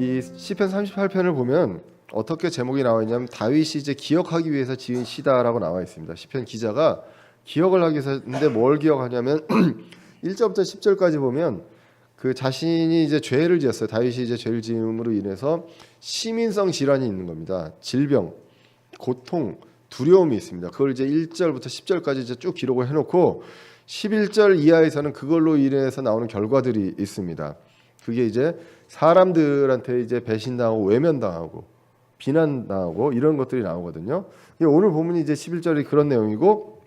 이 시편 38편을 보면 어떻게 제목이 나와 있냐면 다윗이 이제 기억하기 위해서 지은 시다라고 나와 있습니다. 시편 기자가 기억을 하기 위해서 했는데 뭘 기억하냐면 1절부터 10절까지 보면 그 자신이 이제 죄를 지었어요. 다윗이 이제 죄를 지음으로 인해서 시민성 질환이 있는 겁니다. 질병, 고통, 두려움이 있습니다. 그걸 이제 1절부터 10절까지 이제 쭉 기록을 해놓고 11절 이하에서는 그걸로 인해서 나오는 결과들이 있습니다. 그게 이제 사람들한테 이제 배신당하고 외면당하고 비난당하고 이런 것들이 나오거든요. 오늘 본문이 이제 11절이 그런 내용이고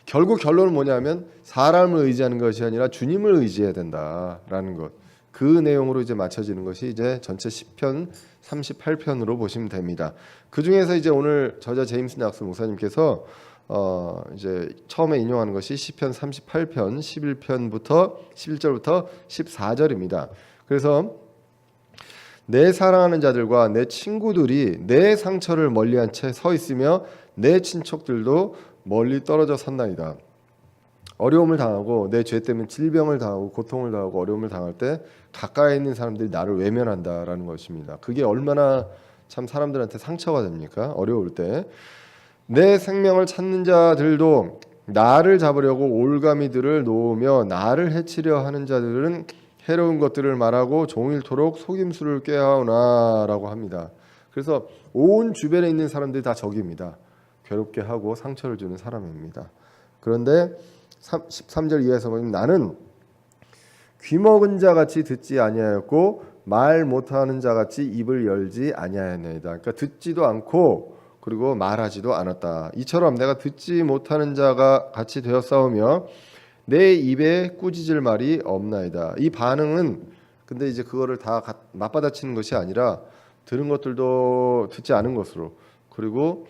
결국 결론은 뭐냐면 사람을 의지하는 것이 아니라 주님을 의지해야 된다라는 것. 그 내용으로 이제 맞춰지는 것이 이제 전체 시편 38편으로 보시면 됩니다. 그 중에서 이제 오늘 저자 제임스 낙스 목사님께서 이제 처음에 인용하는 것이 시편 38편 11절부터 14절입니다. 그래서 내 사랑하는 자들과 내 친구들이 내 상처를 멀리한 채 서 있으며 내 친척들도 멀리 떨어져 섰나이다. 어려움을 당하고 내 죄 때문에 질병을 당하고 고통을 당하고 어려움을 당할 때 가까이 있는 사람들이 나를 외면한다라는 것입니다. 그게 얼마나 참 사람들한테 상처가 됩니까? 어려울 때. 내 생명을 찾는 자들도 나를 잡으려고 올가미들을 놓으며 나를 해치려 하는 자들은 해로운 것들을 말하고 종일토록 속임수를 꾀하오나라고 합니다. 그래서 온 주변에 있는 사람들이 다 적입니다. 괴롭게 하고 상처를 주는 사람입니다. 그런데 13절 이하에서 보면 나는 귀먹은 자같이 듣지 아니하였고 말 못하는 자같이 입을 열지 아니하였나이다. 그러니까 듣지도 않고 그리고 말하지도 않았다. 이처럼 내가 듣지 못하는 자가 같이 되었사오며 내 입에 꾸짖을 말이 없나이다. 이 반응은 근데 이제 그거를 다 맞받아치는 것이 아니라 들은 것들도 듣지 않은 것으로 그리고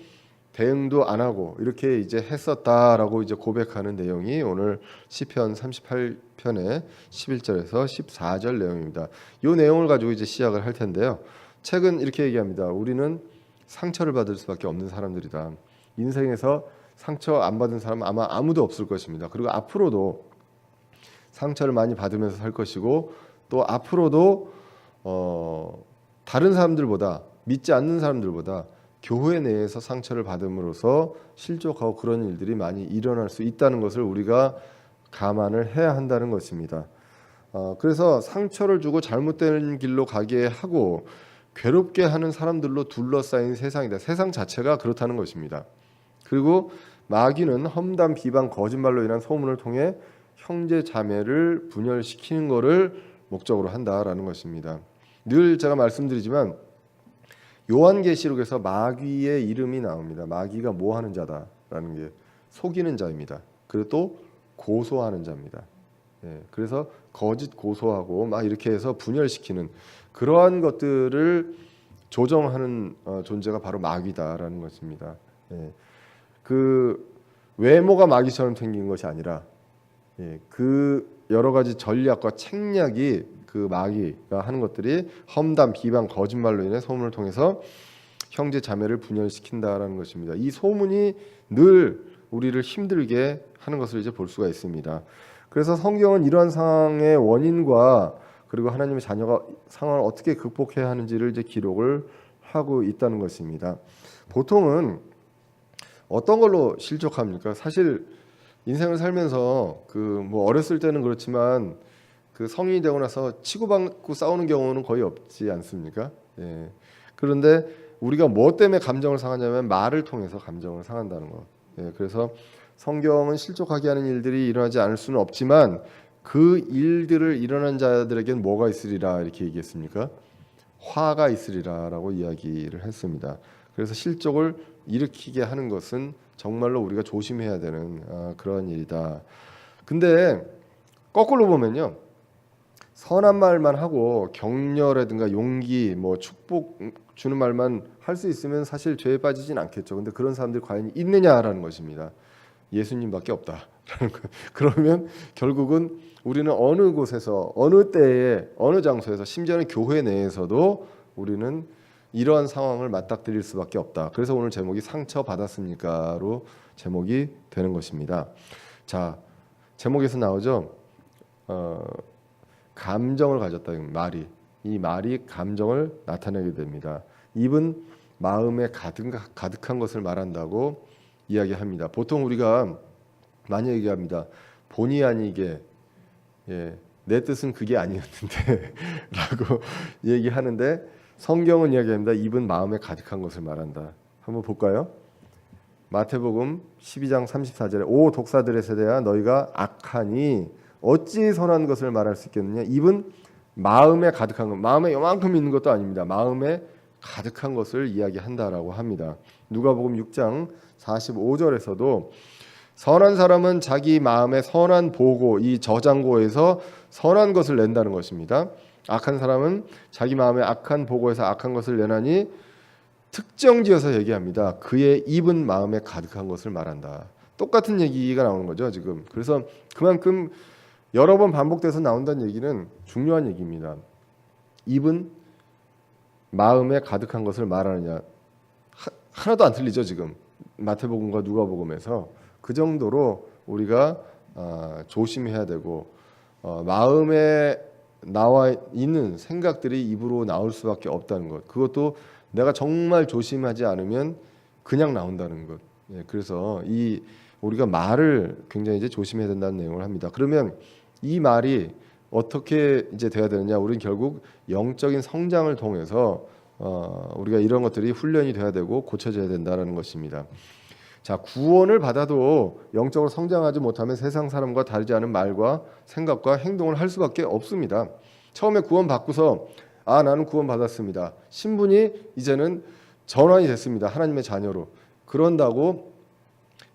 대응도 안 하고 이렇게 이제 했었다라고 이제 고백하는 내용이 오늘 시편 38편의 11절에서 14절 내용입니다. 이 내용을 가지고 이제 시작을 할 텐데요. 책은 이렇게 얘기합니다. 우리는 상처를 받을 수밖에 없는 사람들이다. 인생에서 상처 안 받은 사람은 아마 아무도 없을 것입니다. 그리고 앞으로도 상처를 많이 받으면서 살 것이고 또 앞으로도 다른 사람들보다 믿지 않는 사람들보다 교회 내에서 상처를 받음으로써 실족하고 그런 일들이 많이 일어날 수 있다는 것을 우리가 감안을 해야 한다는 것입니다. 그래서 상처를 주고 잘못된 길로 가게 하고 괴롭게 하는 사람들로 둘러싸인 세상이다. 세상 자체가 그렇다는 것입니다. 그리고 마귀는 험담, 비방, 거짓말로 인한 소문을 통해 형제 자매를 분열시키는 것을 목적으로 한다라는 것입니다. 늘 제가 말씀드리지만 요한계시록에서 마귀의 이름이 나옵니다. 마귀가 뭐 하는 자다라는 게 속이는 자입니다. 그리고 또 고소하는 자입니다. 그래서 거짓 고소하고 막 이렇게 해서 분열시키는 그러한 것들을 조정하는 존재가 바로 마귀다라는 것입니다. 그 외모가 마귀처럼 생긴 것이 아니라 그 여러 가지 전략과 책략이 그 마귀가 하는 것들이 험담, 비방, 거짓말로 인해 소문을 통해서 형제 자매를 분열시킨다라는 것입니다. 이 소문이 늘 우리를 힘들게 하는 것을 이제 볼 수가 있습니다. 그래서 성경은 이러한 상황의 원인과 그리고 하나님의 자녀가 상황을 어떻게 극복해야 하는지를 이제 기록을 하고 있다는 것입니다. 보통은 어떤 걸로 실족합니까? 사실 인생을 살면서 그 뭐 어렸을 때는 그렇지만 그 성인이 되고 나서 치고받고 싸우는 경우는 거의 없지 않습니까? 그런데 우리가 뭐 때문에 감정을 상하냐면 말을 통해서 감정을 상한다는 것. 그래서 성경은 실족하게 하는 일들이 일어나지 않을 수는 없지만 그 일들을 일어난 자들에게는 뭐가 있으리라 이렇게 얘기했습니까? 화가 있으리라라고 이야기를 했습니다. 그래서 실족을 일으키게 하는 것은 정말로 우리가 조심해야 되는 그런 일이다. 근데 거꾸로 보면요. 선한 말만 하고 격려라든가 용기, 뭐 축복 주는 말만 할 수 있으면 사실 죄에 빠지진 않겠죠. 근데 그런 사람들이 과연 있느냐라는 것입니다. 예수님밖에 없다라는 거. 그러면 결국은 우리는 어느 곳에서 어느 때에 어느 장소에서 심지어는 교회 내에서도 우리는 이러한 상황을 맞닥뜨릴 수밖에 없다. 그래서 오늘 제목이 상처 받았습니까로 제목이 되는 것입니다. 자, 제목에서 나오죠. 감정을 가졌다. 말이 이 말이 감정을 나타내게 됩니다. 입은 마음에 가득한 것을 말한다고 이야기합니다. 보통 우리가 많이 얘기합니다. 본의 아니게 내 뜻은 그게 아니었는데 라고 얘기하는데 성경은 이야기합니다. 입은 마음에 가득한 것을 말한다. 한번 볼까요? 마태복음 12장 34절에 오 독사들의 세대야 너희가 악하니 어찌 선한 것을 말할 수 있겠느냐. 입은 마음에 가득한 것, 마음에 요만큼 있는 것도 아닙니다. 마음에 가득한 것을 이야기한다라고 합니다. 누가복음 6장 45절에서도 선한 사람은 자기 마음에 선한 보고 이 저장고에서 선한 것을 낸다는 것입니다. 악한 사람은 자기 마음에 악한 보고에서 악한 것을 내나니 특정지어서 얘기합니다. 그의 입은 마음에 가득한 것을 말한다. 똑같은 얘기가 나오는 거죠 지금. 그래서 그만큼 여러 번 반복돼서 나온다는 얘기는 중요한 얘기입니다. 입은 마음에 가득한 것을 말하느냐. 하나도 안 틀리죠 지금. 마태복음과 누가복음에서 그 정도로 우리가 조심해야 되고 마음에 나와 있는 생각들이 입으로 나올 수밖에 없다는 것. 그것도 내가 정말 조심하지 않으면 그냥 나온다는 것. 그래서 이 우리가 말을 굉장히 이제 조심해야 된다는 내용을 합니다. 그러면 이 말이 어떻게 이제 돼야 되느냐? 우리는 결국 영적인 성장을 통해서 우리가 이런 것들이 훈련이 돼야 되고 고쳐져야 된다는 것입니다. 자, 구원을 받아도 영적으로 성장하지 못하면 세상 사람과 다르지 않은 말과 생각과 행동을 할 수밖에 없습니다. 처음에 구원 받고서 나는 구원 받았습니다. 신분이 이제는 전환이 됐습니다. 하나님의 자녀로. 그런다고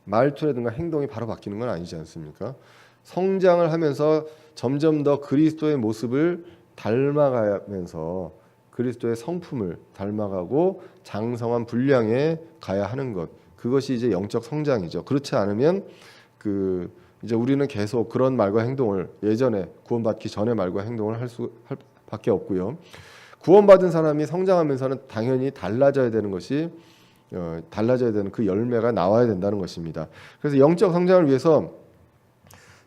말투라든가 행동이 바로 바뀌는 건 아니지 않습니까? 성장을 하면서 점점 더 그리스도의 모습을 닮아가면서 그리스도의 성품을 닮아가고 장성한 분량에 가야 하는 것. 그것이 이제 영적 성장이죠. 그렇지 않으면 이제 우리는 계속 그런 말과 행동을 예전에 구원받기 전의 말과 행동을 할 밖에 없고요. 구원받은 사람이 성장하면서는 당연히 달라져야 되는 것이 달라져야 되는 그 열매가 나와야 된다는 것입니다. 그래서 영적 성장을 위해서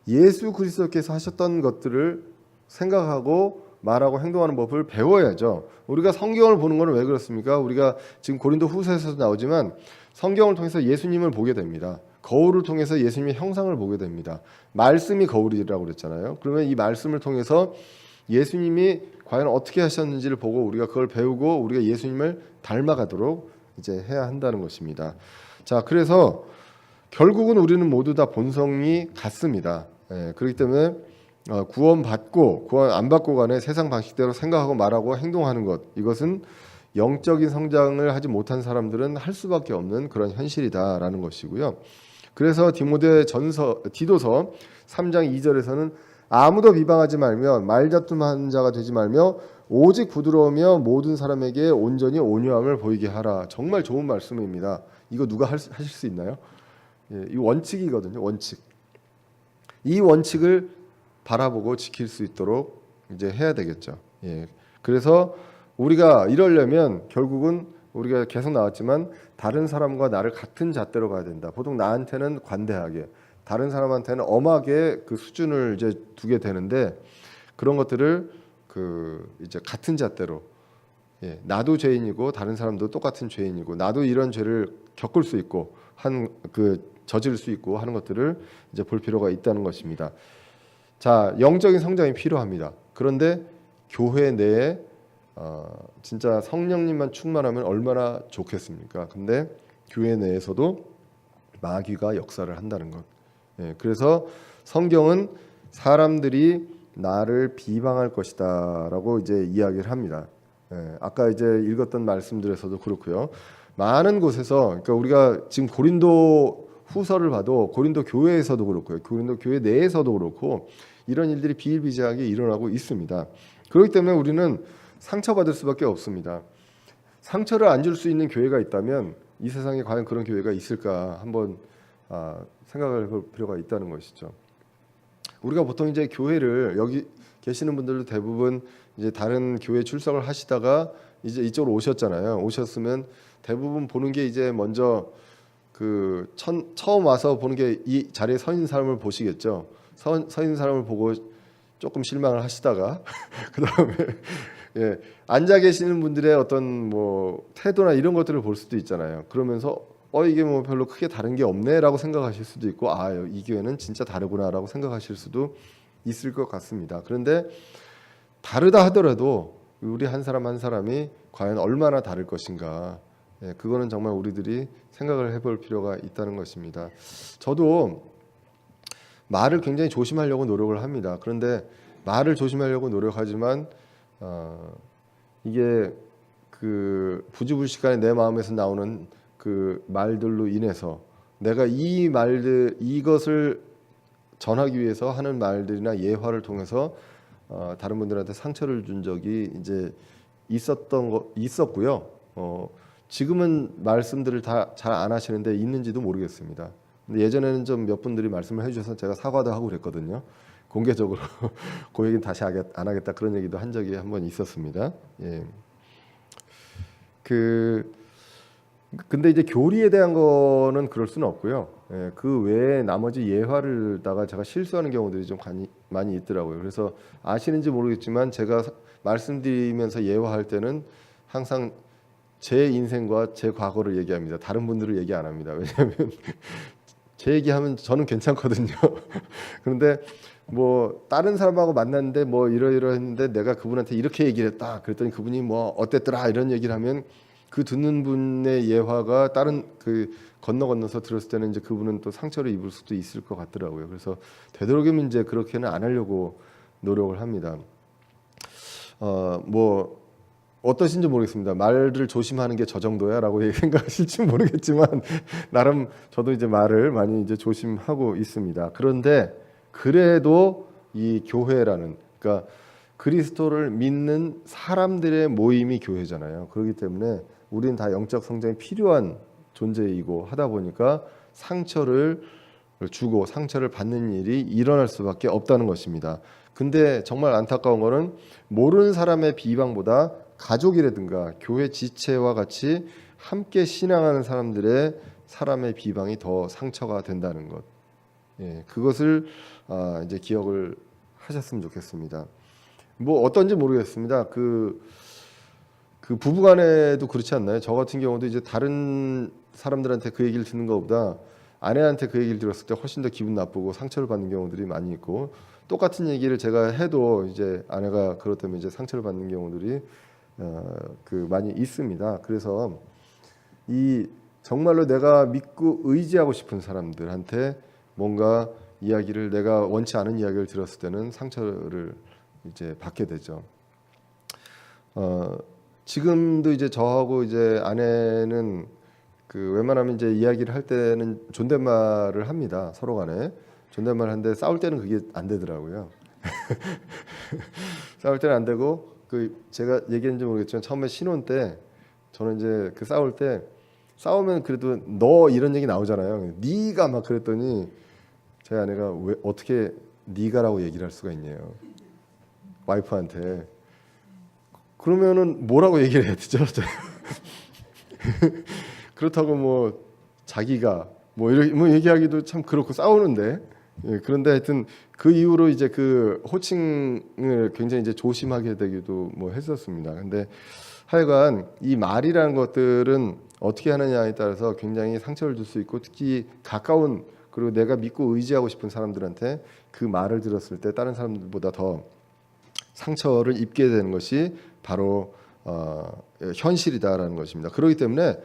예수 그리스도께서 하셨던 것들을 생각하고 말하고 행동하는 법을 배워야죠. 우리가 성경을 보는 것은 왜 그렇습니까? 우리가 지금 고린도 후서에서도 나오지만 성경을 통해서 예수님을 보게 됩니다. 거울을 통해서 예수님의 형상을 보게 됩니다. 말씀이 거울이라고 그랬잖아요. 그러면 이 말씀을 통해서 예수님이 과연 어떻게 하셨는지를 보고 우리가 그걸 배우고 우리가 예수님을 닮아가도록 이제 해야 한다는 것입니다. 자, 그래서 결국은 우리는 모두 다 본성이 같습니다. 그렇기 때문에 구원받고 구원 안 받고 간에 세상 방식대로 생각하고 말하고 행동하는 것, 이것은 영적인 성장을 하지 못한 사람들은 할 수밖에 없는 그런 현실이다라는 것이고요. 그래서 디도서 3장 2절에서는 아무도 비방하지 말며 말다툼하는 자가 되지 말며 오직 부드러우며 모든 사람에게 온전히 온유함을 보이게 하라. 정말 좋은 말씀입니다. 이거 누가 하실 수 있나요? 이 원칙이거든요. 원칙. 이 원칙을 바라보고 지킬 수 있도록 이제 해야 되겠죠. 그래서 우리가 이러려면 결국은 우리가 계속 나왔지만 다른 사람과 나를 같은 잣대로 봐야 된다. 보통 나한테는 관대하게, 다른 사람한테는 엄하게 그 수준을 이제 두게 되는데 그런 것들을 이제 같은 잣대로, 나도 죄인이고 다른 사람도 똑같은 죄인이고 나도 이런 죄를 겪을 수 있고 저지를 수 있고 하는 것들을 이제 볼 필요가 있다는 것입니다. 자, 영적인 성장이 필요합니다. 그런데 교회 내에 진짜 성령님만 충만하면 얼마나 좋겠습니까? 근데 교회 내에서도 마귀가 역사를 한다는 것. 그래서 성경은 사람들이 나를 비방할 것이다라고 이제 이야기를 합니다. 아까 이제 읽었던 말씀들에서도 그렇고요. 많은 곳에서, 그러니까 우리가 지금 고린도 후서를 봐도 고린도 교회에서도 그렇고요. 고린도 교회 내에서도 그렇고 이런 일들이 비일비재하게 일어나고 있습니다. 그렇기 때문에 우리는 상처받을 수밖에 없습니다. 상처를 안 줄 수 있는 교회가 있다면 이 세상에 과연 그런 교회가 있을까 한번 생각을 해볼 필요가 있다는 것이죠. 우리가 보통 이제 교회를, 여기 계시는 분들도 대부분 이제 다른 교회 출석을 하시다가 이제 이쪽으로 오셨잖아요. 오셨으면 대부분 보는 게 이제 먼저 처음 와서 보는 게 이 자리에 서 있는 사람을 보시겠죠. 서 있는 사람을 보고 조금 실망을 하시다가 예, 앉아 계시는 분들의 어떤 뭐 태도나 이런 것들을 볼 수도 있잖아요. 그러면서 이게 뭐 별로 크게 다른 게 없네라고 생각하실 수도 있고, 이 교회는 진짜 다르구나라고 생각하실 수도 있을 것 같습니다. 그런데 다르다 하더라도 우리 한 사람 한 사람이 과연 얼마나 다를 것인가, 그거는 정말 우리들이 생각을 해볼 필요가 있다는 것입니다. 저도 말을 굉장히 조심하려고 노력을 합니다. 그런데 말을 조심하려고 노력하지만 이게 그 부지불식간에 내 마음에서 나오는 그 말들로 인해서 내가 이 말들, 이것을 전하기 위해서 하는 말들이나 예화를 통해서 다른 분들한테 상처를 준 적이 이제 있었고요. 지금은 말씀들을 다 잘 안 하시는데 있는지도 모르겠습니다. 근데 예전에는 좀 몇 분들이 말씀을 해주셔서 제가 사과도 하고 그랬거든요. 공개적으로 그 얘기는 다시 안 하겠다 그런 얘기도 한 적이 한 번 있었습니다. 예. 근데 이제 교리에 대한 거는 그럴 수는 없고요. 예, 그 외에 나머지 예화를다가 제가 실수하는 경우들이 좀 많이 있더라고요. 그래서 아시는지 모르겠지만 제가 말씀드리면서 예화할 때는 항상 제 인생과 제 과거를 얘기합니다. 다른 분들을 얘기 안 합니다. 왜냐하면 제 얘기하면 저는 괜찮거든요. 그런데 뭐 다른 사람하고 만났는데 뭐 이러이러했는데 내가 그분한테 이렇게 얘기를 했다. 그랬더니 그분이 뭐 어땠더라 이런 얘기를 하면 그 듣는 분의 예화가 다른 그 건너서 들었을 때는 이제 그분은 또 상처를 입을 수도 있을 것 같더라고요. 그래서 되도록이면 이제 그렇게는 안 하려고 노력을 합니다. 뭐 어떠신지 모르겠습니다. 말을 조심하는 게 저 정도야라고 생각하실지 모르겠지만 나름 저도 이제 말을 많이 이제 조심하고 있습니다. 그런데 그래도 이 교회라는, 그러니까 그리스도를 믿는 사람들의 모임이 교회잖아요. 그렇기 때문에 우리는 다 영적 성장이 필요한 존재이고 하다 보니까 상처를 주고 상처를 받는 일이 일어날 수밖에 없다는 것입니다. 근데 정말 안타까운 거는 모르는 사람의 비방보다 가족이라든가 교회 지체와 같이 함께 신앙하는 사람의 비방이 더 상처가 된다는 것. 예, 그것을 이제 기억을 하셨으면 좋겠습니다. 뭐 어떤지 모르겠습니다. 그 부부간에도 그렇지 않나요? 저 같은 경우도 이제 다른 사람들한테 그 얘기를 듣는 것보다 아내한테 그 얘기를 들었을 때 훨씬 더 기분 나쁘고 상처를 받는 경우들이 많이 있고, 똑같은 얘기를 제가 해도 이제 아내가 그것 때문에 이제 상처를 받는 경우들이 많이 있습니다. 그래서 이 정말로 내가 믿고 의지하고 싶은 사람들한테 뭔가 이야기를, 내가 원치 않은 이야기를 들었을 때는 상처를 이제 받게 되죠. 지금도 이제 저하고 이제 아내는 그 웬만하면 이제 이야기를 할 때는 존댓말을 합니다. 서로 간에 존댓말 하는데 싸울 때는 그게 안 되더라고요. 싸울 때는 안 되고, 제가 얘기했는지 모르겠지만 처음에 신혼 때 저는 이제 그 싸울 때 싸우면 그래도 너 이런 얘기 나오잖아요. 네가 막 그랬더니 제 아내가 왜 어떻게 네가라고 얘기를 할 수가 있냐요. 와이프한테. 그러면은 뭐라고 얘기를 해야 되죠? 그렇다고 뭐 자기가 뭐 이렇게 뭐 얘기하기도 참 그렇고 싸우는데, 예, 그런데 하여튼 그 이후로 이제 그 호칭을 굉장히 이제 조심하게 되기도 뭐 했었습니다. 근데 하여간 이 말이라는 것들은 어떻게 하느냐에 따라서 굉장히 상처를 줄 수 있고, 특히 가까운 그리고 내가 믿고 의지하고 싶은 사람들한테 그 말을 들었을 때 다른 사람들보다 더 상처를 입게 되는 것이 바로 현실이다라는 것입니다. 그렇기 때문에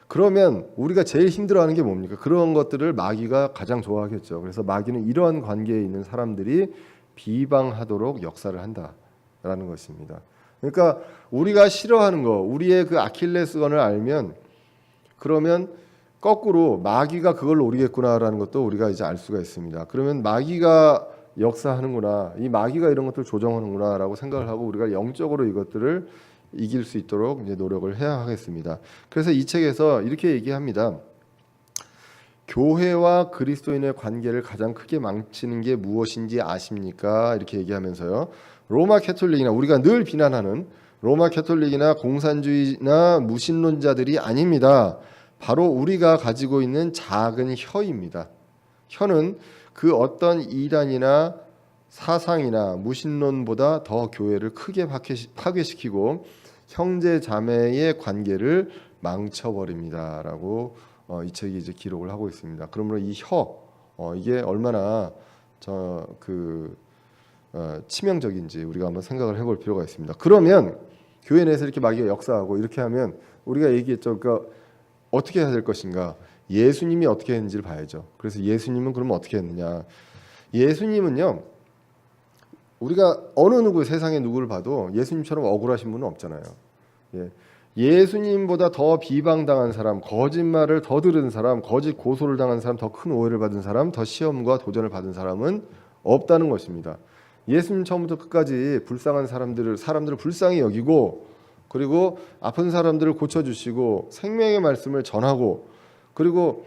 그러면 우리가 제일 힘들어하는 게 뭡니까? 그런 것들을 마귀가 가장 좋아하겠죠. 그래서 마귀는 이러한 관계에 있는 사람들이 비방하도록 역사를 한다라는 것입니다. 그러니까 우리가 싫어하는 거, 우리의 그 아킬레스건을 알면, 그러면 거꾸로 마귀가 그걸 노리겠구나라는 것도 우리가 이제 알 수가 있습니다. 그러면 마귀가 역사하는구나, 이 마귀가 이런 것들을 조정하는구나라고 생각을 하고 우리가 영적으로 이것들을 이길 수 있도록 이제 노력을 해야 하겠습니다. 그래서 이 책에서 이렇게 얘기합니다. 교회와 그리스도인의 관계를 가장 크게 망치는 게 무엇인지 아십니까? 이렇게 얘기하면서요. 로마 캐톨릭이나, 우리가 늘 비난하는 로마 캐톨릭이나 공산주의나 무신론자들이 아닙니다. 바로 우리가 가지고 있는 작은 혀입니다. 혀는 그 어떤 이단이나 사상이나 무신론보다 더 교회를 크게 파괴시키고 형제 자매의 관계를 망쳐버립니다라고 이 책이 이제 기록을 하고 있습니다. 그러므로 이 이게 얼마나 치명적인지 우리가 한번 생각을 해볼 필요가 있습니다. 그러면 교회 내에서 이렇게 마귀가 역사하고 이렇게 하면 우리가 얘기했죠. 그러니까 어떻게 해야 될 것인가? 예수님이 어떻게 했는지를 봐야죠. 그래서 예수님은 그러면 어떻게 했느냐? 예수님은요, 우리가 어느 누구 세상의 누구를 봐도 예수님처럼 억울하신 분은 없잖아요. 예수님보다 더 비방당한 사람, 거짓말을 더 들은 사람, 거짓 고소를 당한 사람, 더 큰 오해를 받은 사람, 더 시험과 도전을 받은 사람은 없다는 것입니다. 예수님 처음부터 끝까지 불쌍한 사람들을 불쌍히 여기고, 그리고 아픈 사람들을 고쳐주시고 생명의 말씀을 전하고, 그리고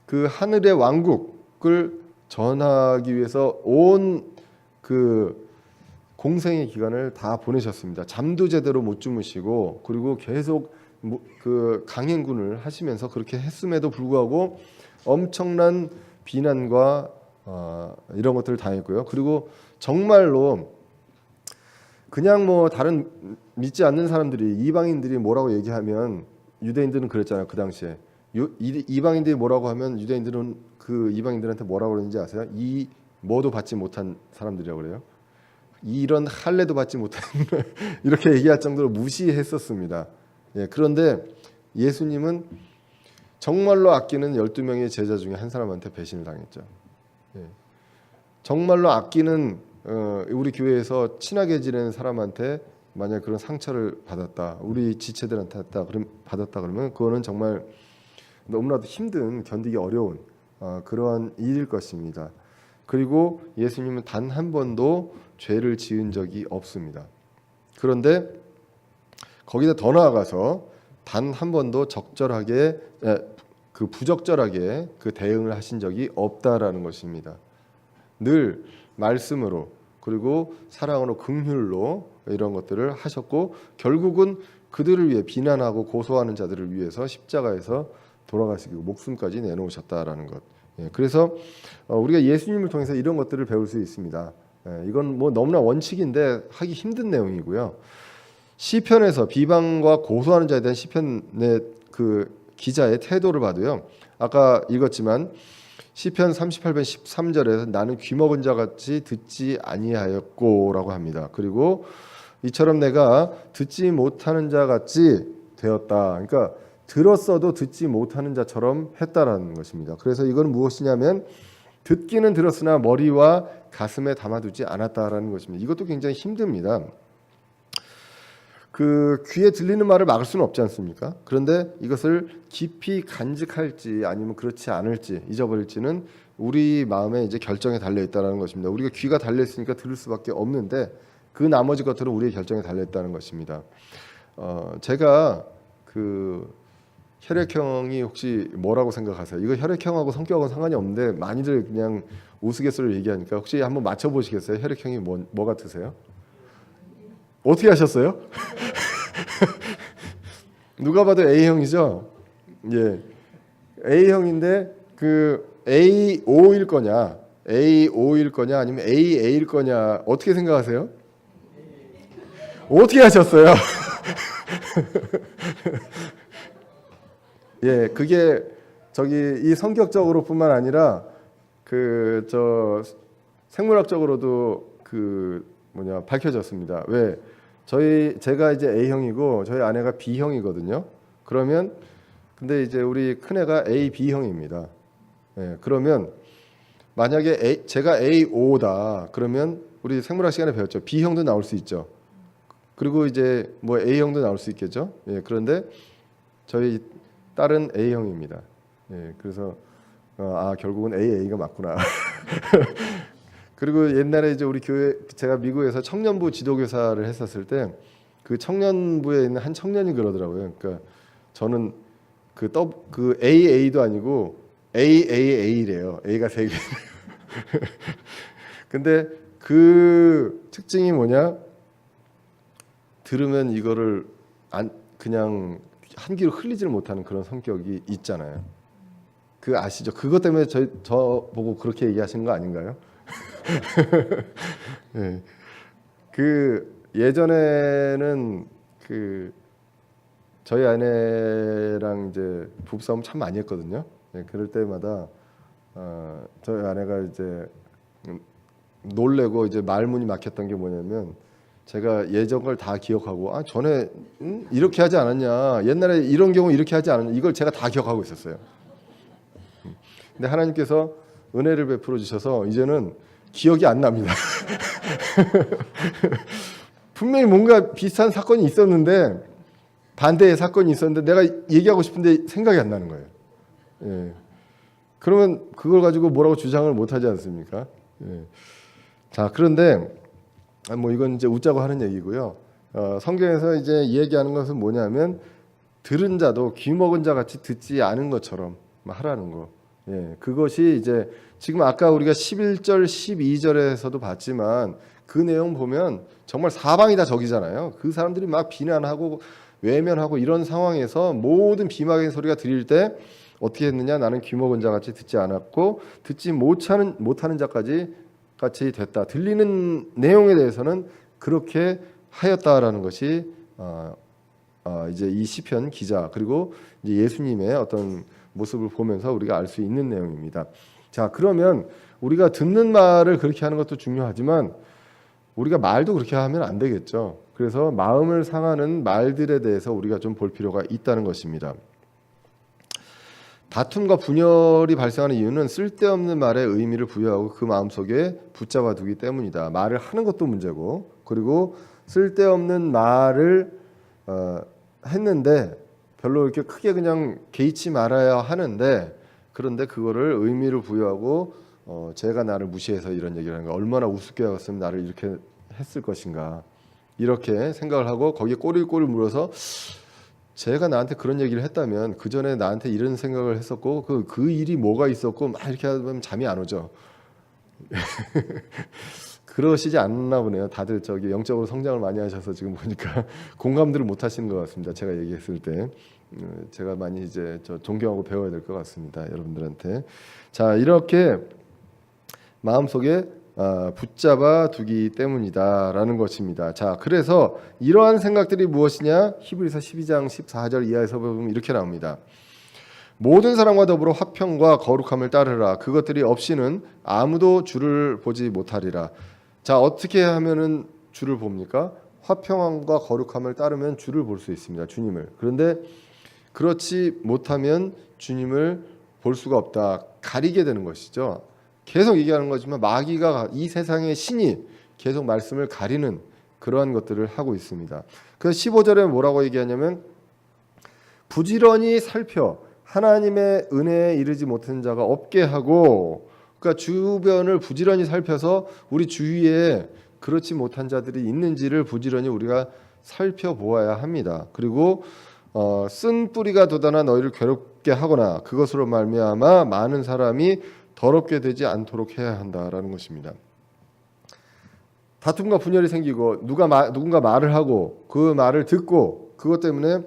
그 하늘의 왕국을 전하기 위해서 온 공생의 기간을 다 보내셨습니다. 잠도 제대로 못 주무시고, 그리고 계속 강행군을 하시면서 그렇게 했음에도 불구하고 엄청난 비난과 이런 것들을 당했고요. 그리고 정말로 그냥 뭐 다른 믿지 않는 사람들이, 이방인들이 뭐라고 얘기하면, 유대인들은 그랬잖아요. 그 당시에 이방인들이 뭐라고 하면 유대인들은 그 이방인들한테 뭐라고 그러는지 아세요? 이 뭐도 받지 못한 사람들이라고 그래요. 이런 할례도 받지 못한 이렇게 얘기할 정도로 무시했었습니다. 그런데 예수님은 정말로 아끼는 12명의 제자 중에 한 사람한테 배신을 당했죠. 정말로 아끼는 우리 교회에서 친하게 지내는 사람한테 만약 그런 상처를 받았다, 우리 지체들한테 받았다 그러면 그거는 정말 너무나도 힘든, 견디기 어려운 그러한 일일 것입니다. 그리고 예수님은 단 한 번도 죄를 지은 적이 없습니다. 그런데 거기다 더 나아가서 단 한 번도 부적절하게 그 대응을 하신 적이 없다라는 것입니다. 늘 말씀으로, 그리고 사랑으로, 긍휼로 이런 것들을 하셨고, 결국은 그들을 위해, 비난하고 고소하는 자들을 위해서 십자가에서 돌아가시고 목숨까지 내놓으셨다라는 것. 그래서 우리가 예수님을 통해서 이런 것들을 배울 수 있습니다. 이건 뭐 너무나 원칙인데 하기 힘든 내용이고요. 시편에서 비방과 고소하는 자에 대한 시편의 그 기자의 태도를 봐도요, 아까 읽었지만 시편 38편 13절에서 나는 귀먹은 자 같이 듣지 아니하였고라고 합니다. 그리고 이처럼 내가 듣지 못하는 자 같이 되었다. 그러니까 들었어도 듣지 못하는 자처럼 했다라는 것입니다. 그래서 이건 무엇이냐면, 듣기는 들었으나 머리와 가슴에 담아두지 않았다라는 것입니다. 이것도 굉장히 힘듭니다. 그 귀에 들리는 말을 막을 수는 없지 않습니까? 그런데 이것을 깊이 간직할지 아니면 그렇지 않을지, 잊어버릴지는 우리 마음의 이제 결정에 달려 있다라는 것입니다. 우리가 귀가 달려 있으니까 들을 수밖에 없는데 그 나머지 것들은 우리의 결정에 달려 있다는 것입니다. 제가 혈액형이 혹시 뭐라고 생각하세요? 이거 혈액형하고 성격하고 상관이 없는데 많이들 그냥 우스갯소리를 얘기하니까 혹시 한번 맞춰보시겠어요? 혈액형이 뭐 같으세요? 어떻게 하셨어요? 누가 봐도 A형이죠? 예, A형인데 그 A5일 거냐, A5일 거냐, 아니면 AA일 거냐, 어떻게 생각하세요? 어떻게 하셨어요? 예, 그게 이 성격적으로뿐만 아니라 생물학적으로도 밝혀졌습니다. 왜? 제가 이제 A형이고 저희 아내가 B형이거든요. 그러면 근데 이제 우리 큰애가 AB형입니다. 예, 그러면 만약에 제가 A5다 그러면 우리 생물학 시간에 배웠죠. B형도 나올 수 있죠. 그리고 이제 뭐 A형도 나올 수 있겠죠. 예, 그런데 저희 딸은 A형입니다. 예, 그래서 결국은 AA가 맞구나. 그리고 옛날에 이제 우리 교회, 제가 미국에서 청년부 지도교사를 했었을 때 그 청년부에 있는 한 청년이 그러더라고요. 그러니까 저는 그 AA도 아니고 AAA래요. A가 3개. 근데 그 특징이 뭐냐? 들으면 이거를 그냥 한 귀로 흘리지를 못하는 그런 성격이 있잖아요. 아시죠? 그것 때문에 저 보고 그렇게 얘기하시는 거 아닌가요? 예. 그 예전에는 그 저희 아내랑 이제 부부싸움 참 많이 했거든요. 예, 그럴 때마다 저희 아내가 이제 놀래고 이제 말문이 막혔던 게 뭐냐면 제가 예전 걸 다 기억하고 전에 이렇게 하지 않았냐, 옛날에 이런 경우 이렇게 하지 않았냐, 이걸 제가 다 기억하고 있었어요. 근데 하나님께서 은혜를 베풀어 주셔서 이제는 기억이 안 납니다. 분명히 뭔가 비슷한 사건이 있었는데, 반대의 사건이 있었는데 내가 얘기하고 싶은데 생각이 안 나는 거예요. 예. 그러면 그걸 가지고 뭐라고 주장을 못 하지 않습니까? 예. 자, 그런데 뭐 이건 이제 웃자고 하는 얘기고요. 성경에서 이제 얘기하는 것은 뭐냐면 들은 자도 귀 먹은 자 같이 듣지 않은 것처럼 하라는 거. 예. 그것이 이제 지금 아까 우리가 11절, 12절에서도 봤지만 그 내용 보면 정말 사방이 다 적이잖아요. 그 사람들이 막 비난하고 외면하고 이런 상황에서 모든 비방의 소리가 들릴 때 어떻게 했느냐? 나는 귀 먹은 자 같이 듣지 않았고 듣지 못하는 자까지 같이 됐다. 들리는 내용에 대해서는 그렇게 하였다라는 것이 이제 이 시편 기자 그리고 이제 예수님의 어떤 모습을 보면서 우리가 알 수 있는 내용입니다. 자, 그러면 우리가 듣는 말을 그렇게 하는 것도 중요하지만 우리가 말도 그렇게 하면 안 되겠죠. 그래서 마음을 상하는 말들에 대해서 우리가 좀 볼 필요가 있다는 것입니다. 다툼과 분열이 발생하는 이유는 쓸데없는 말에 의미를 부여하고 그 마음속에 붙잡아 두기 때문이다. 말을 하는 것도 문제고, 그리고 쓸데없는 말을 했는데 별로 이렇게 크게 그냥 개의치 말아야 하는데, 그런데 그거를 의미를 부여하고 제가 나를 무시해서 이런 얘기를 하는 거, 얼마나 우습게 여겼으면 나를 이렇게 했을 것인가, 이렇게 생각을 하고 거기에 꼬리를 물어서 제가 나한테 그런 얘기를 했다면 그 전에 나한테 이런 생각을 했었고 그 일이 뭐가 있었고 막 이렇게 하면 잠이 안 오죠. 그러시지 않나 보네요. 다들 저기 영적으로 성장을 많이 하셔서 지금 보니까 공감들을 못 하시는 것 같습니다. 제가 얘기했을 때 제가 많이 이제 존경하고 배워야 될 것 같습니다. 여러분들한테. 자, 이렇게 마음속에 붙잡아 두기 때문이다라는 것입니다. 자, 그래서 이러한 생각들이 무엇이냐? 히브리서 12장 14절 이하에서 보면 이렇게 나옵니다. 모든 사람과 더불어 화평과 거룩함을 따르라. 그것들이 없이는 아무도 주를 보지 못하리라. 자, 어떻게 하면은 주를 봅니까? 화평함과 거룩함을 따르면 주를 볼 수 있습니다. 주님을. 그런데 그렇지 못하면 주님을 볼 수가 없다. 가리게 되는 것이죠. 계속 얘기하는 거지만 마귀가 이 세상의 신이 계속 말씀을 가리는 그러한 것들을 하고 있습니다. 그래서 15절에 뭐라고 얘기하냐면 부지런히 살펴 하나님의 은혜에 이르지 못한 자가 없게 하고, 그러니까 주변을 부지런히 살펴서 우리 주위에 그렇지 못한 자들이 있는지를 부지런히 우리가 살펴보아야 합니다. 그리고 쓴 뿌리가 돋아나 너희를 괴롭게 하거나 그것으로 말미암아 많은 사람이 더럽게 되지 않도록 해야 한다라는 것입니다. 다툼과 분열이 생기고 누군가 말을 하고 그 말을 듣고 그것 때문에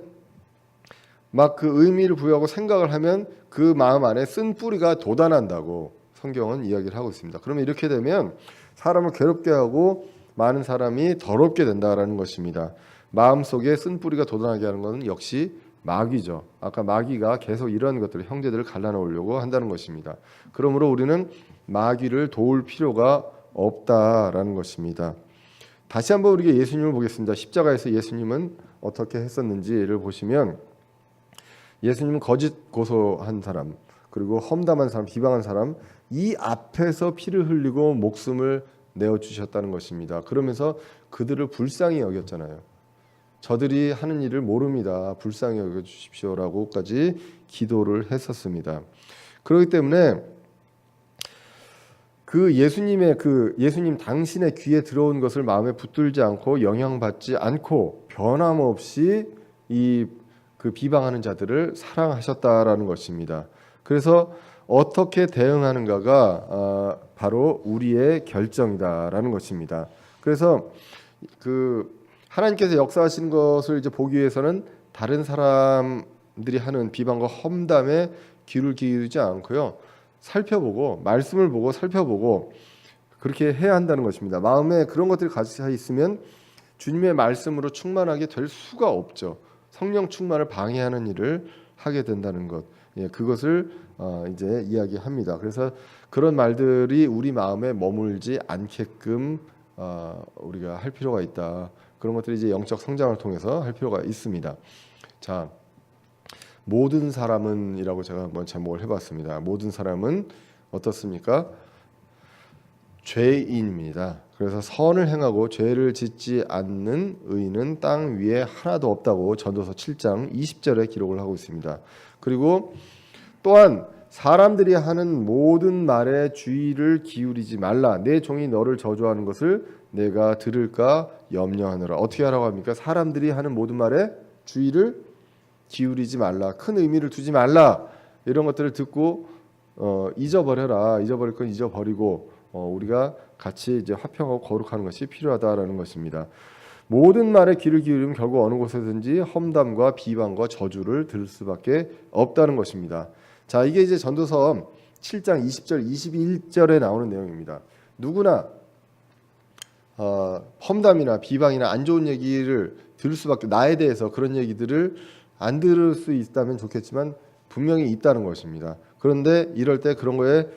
막 그 의미를 부여하고 생각을 하면 그 마음 안에 쓴 뿌리가 돋아난다고 성경은 이야기를 하고 있습니다. 그러면 이렇게 되면 사람을 괴롭게 하고 많은 사람이 더럽게 된다라는 것입니다. 마음속에 쓴 뿌리가 돋아나게 하는 것은 역시 마귀죠. 아까 마귀가 계속 이런 것들을 형제들을 갈라놓으려고 한다는 것입니다. 그러므로 우리는 마귀를 도울 필요가 없다라는 것입니다. 다시 한번 우리가 예수님을 보겠습니다. 십자가에서 예수님은 어떻게 했었는지를 보시면 예수님은 거짓 고소한 사람, 그리고 험담한 사람, 비방한 사람, 이 앞에서 피를 흘리고 목숨을 내어주셨다는 것입니다. 그러면서 그들을 불쌍히 여겼잖아요. 저들이 하는 일을 모릅니다. 불쌍히 여겨주십시오라고까지 기도를 했었습니다. 그렇기 때문에 예수님 당신의 귀에 들어온 것을 마음에 붙들지 않고 영향받지 않고 변함없이 그 비방하는 자들을 사랑하셨다라는 것입니다. 그래서 어떻게 대응하는가가 바로 우리의 결정이다라는 것입니다. 그래서 하나님께서 역사하신 것을 이제 보기 위해서는 다른 사람들이 하는 비방과 험담에 귀를 기울이지 않고요. 살펴보고 말씀을 보고 살펴보고 그렇게 해야 한다는 것입니다. 마음에 그런 것들이 가득 있으면 주님의 말씀으로 충만하게 될 수가 없죠. 성령 충만을 방해하는 일을 하게 된다는 것, 그것을 이제 이야기합니다. 그래서 그런 말들이 우리 마음에 머물지 않게끔 우리가 할 필요가 있다. 그런 것들이 이제 영적 성장을 통해서 할 필요가 있습니다. 자, 모든 사람은이라고 제가 한번 제목을 해봤습니다. 모든 사람은 어떻습니까? 죄인입니다. 그래서 선을 행하고 죄를 짓지 않는 의인은 땅 위에 하나도 없다고 전도서 7장 20절에 기록을 하고 있습니다. 그리고 또한 사람들이 하는 모든 말에 주의를 기울이지 말라. 내 종이 너를 저주하는 것을 내가 들을까 염려하느라. 어떻게 하라고 합니까? 사람들이 하는 모든 말에 주의를 기울이지 말라. 큰 의미를 두지 말라. 이런 것들을 듣고 잊어버려라. 잊어버릴 건 잊어버리고 우리가 같이 이제 화평하고 거룩하는 것이 필요하다라는 것입니다. 모든 말에 귀를 기울이면 결국 어느 곳에든지 험담과 비방과 저주를 들을 수밖에 없다는 것입니다. 자, 이게 이제 전도서 7장 20절 21절에 나오는 내용입니다. 누구나 험담이나 비방이나 안 좋은 얘기를 들을 수밖에, 나에 대해서 그런 얘기들을 안 들을 수 있다면 좋겠지만 분명히 있다는 것입니다. 그런데 이럴 때 그런 거에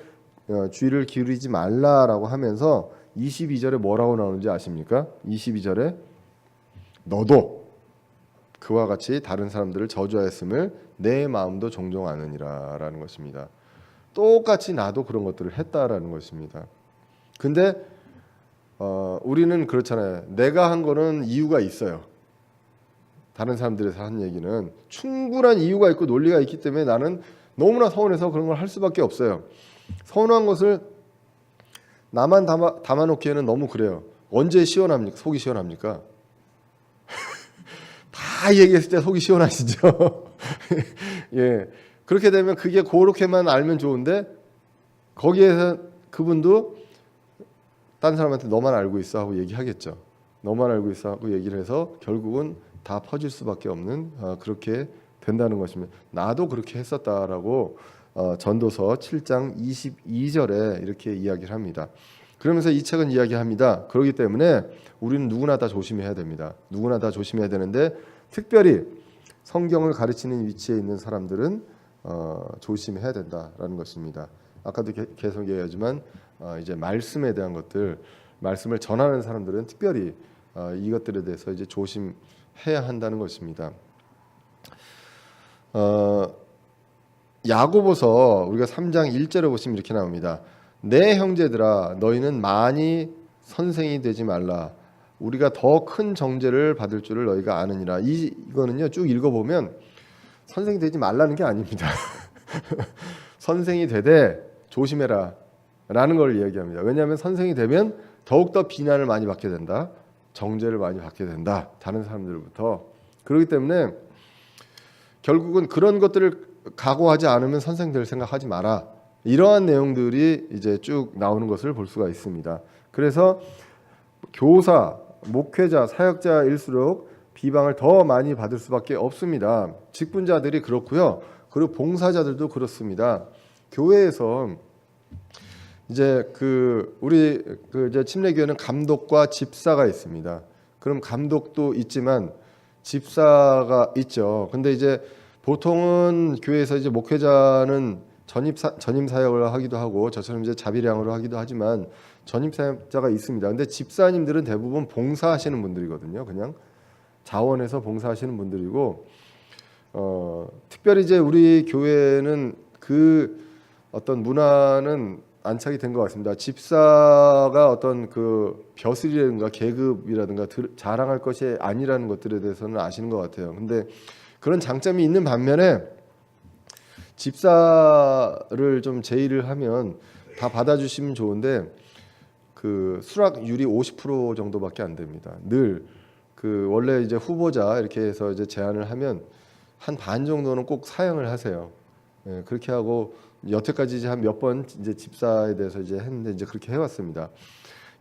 주의를 기울이지 말라라고 하면서 22절에 뭐라고 나오는지 아십니까? 22절에 너도 그와 같이 다른 사람들을 저주하였음을 내 마음도 종종 아느니라 라는 것입니다. 똑같이 나도 그런 것들을 했다라는 것입니다. 근데 우리는 그렇잖아요. 내가 한 거는 이유가 있어요. 다른 사람들에서 한 얘기는 충분한 이유가 있고 논리가 있기 때문에 나는 너무나 서운해서 그런 걸 할 수밖에 없어요. 서운한 것을 나만 담아놓기에는 너무 그래요. 언제 시원합니까? 속이 시원합니까? 다 얘기했을 때 속이 시원하시죠? 예, 그렇게 되면 그게 그렇게만 알면 좋은데 거기에서 그분도 딴 사람한테 너만 알고 있어 하고 얘기하겠죠. 너만 알고 있어 하고 얘기를 해서 결국은 다 퍼질 수밖에 없는 그렇게 된다는 것입니다. 나도 그렇게 했었다라고 전도서 7장 22절에 이렇게 이야기를 합니다. 그러면서 이 책은 이야기합니다. 그렇기 때문에 우리는 누구나 다 조심해야 됩니다. 누구나 다 조심해야 되는데 특별히 성경을 가르치는 위치에 있는 사람들은 조심해야 된다라는 것입니다. 아까도 계속 얘기하지만 이제 말씀에 대한 것들, 말씀을 전하는 사람들은 특별히 이것들에 대해서 이제 조심해야 한다는 것입니다. 야고보서 우리가 3장 1절에 보시면 이렇게 나옵니다. 내 형제들아 너희는 많이 선생이 되지 말라. 우리가 더 큰 정죄를 받을 줄을 너희가 아느니라. 이거는요 쭉 읽어보면 선생이 되지 말라는 게 아닙니다. 선생이 되되 조심해라 라는 걸 이야기합니다. 왜냐하면 선생이 되면 더욱더 비난을 많이 받게 된다. 정죄를 많이 받게 된다. 다른 사람들부터. 그렇기 때문에 결국은 그런 것들을 각오하지 않으면 선생 될 생각하지 마라. 이러한 내용들이 이제 쭉 나오는 것을 볼 수가 있습니다. 그래서 교사, 목회자, 사역자일수록 비방을 더 많이 받을 수밖에 없습니다. 직분자들이 그렇고요. 그리고 봉사자들도 그렇습니다. 교회에서 이제 우리 이제 침례교회는 감독과 집사가 있습니다. 그럼 감독도 있지만 집사가 있죠. 근데 이제 보통은 교회에서 이제 목회자는 전임 사역을 하기도 하고 저처럼 이제 자비량으로 하기도 하지만 전임 사역자가 있습니다. 근데 집사님들은 대부분 봉사하시는 분들이거든요. 그냥 자원해서 봉사하시는 분들이고 특별히 이제 우리 교회는 그 어떤 문화는 안착이 된 것 같습니다. 집사가 어떤 그 벼슬이라든가 계급이라든가 자랑할 것이 아니라는 것들에 대해서는 아시는 것 같아요. 근데 그런 장점이 있는 반면에 집사를 좀 제의를 하면 다 받아주시면 좋은데 그 수락률이 50% 정도밖에 안 됩니다. 늘 그 원래 이제 후보자 이렇게 해서 이제 제안을 하면 한 반 정도는 꼭 사양을 하세요. 예, 그렇게 하고 여태까지 이제 한 몇 번 이제 집사에 대해서 이제 했는데 이제 그렇게 해왔습니다.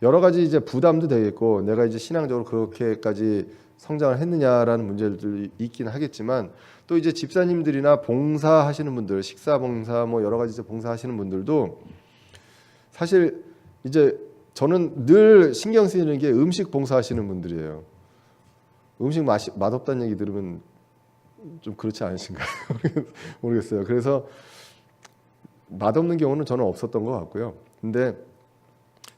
여러 가지 이제 부담도 되겠고 내가 이제 신앙적으로 그렇게까지 성장을 했느냐라는 문제들이 있긴 하겠지만 또 이제 집사님들이나 봉사하시는 분들, 식사 봉사 뭐 여러 가지 이제 봉사하시는 분들도 사실 이제 저는 늘 신경 쓰이는 게 음식 봉사하시는 분들이에요. 음식 맛없다는 얘기 들으면 좀 그렇지 않으신가요? 모르겠어요. 그래서 맛없는 경우는 저는 없었던 것 같고요. 근데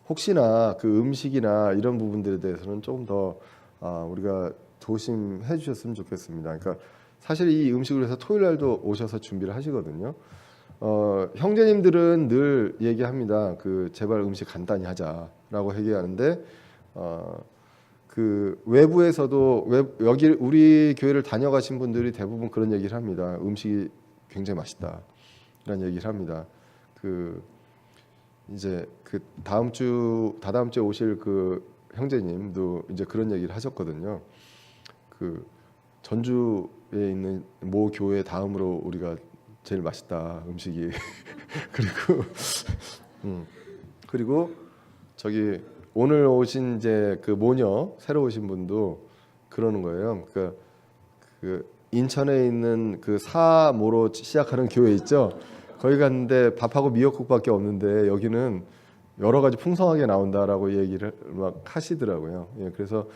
혹시나 그 음식이나 이런 부분들에 대해서는 조금 더 우리가 조심해 주셨으면 좋겠습니다. 그러니까 사실 이 음식을 위해서 토요일 날도 오셔서 준비를 하시거든요. 형제님들은 늘 얘기합니다. 그 제발 음식 간단히 하자라고 얘기하는데 그 외부에서도 여기 우리 교회를 다녀가신 분들이 대부분 그런 얘기를 합니다. 음식이 굉장히 맛있다라는 얘기를 합니다. 그 이제 그 다다음 주에 오실 그 형제님도 이제 그런 얘기를 하셨거든요. 그 전주에 있는 모 교회 다음으로 우리가 제일 맛있다 음식이. 그리고 저기 오늘 오신 이제 그 모녀 새로 오신 분도 그러는 거예요. 그러니까 그 인천에 있는 그 사모로 시작하는 교회 있죠. 거기 갔는데 밥하고 미역국밖에 없는데 여기는 여러 가지 풍성하게 나온다라고 얘기를 막 하시더라고요. 예, 그래서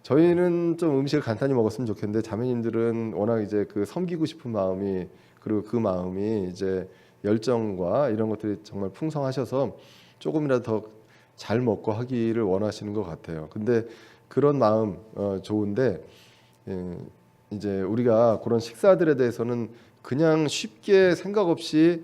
저희는 좀 음식을 간단히 먹었으면 좋겠는데 자매님들은 워낙 이제 그 섬기고 싶은 마음이 그리고 그 마음이 이제 열정과 이런 것들이 정말 풍성하셔서 조금이라도 더 잘 먹고 하기를 원하시는 것 같아요. 근데 그런 마음 좋은데 이제 우리가 그런 식사들에 대해서는 그냥 쉽게 생각 없이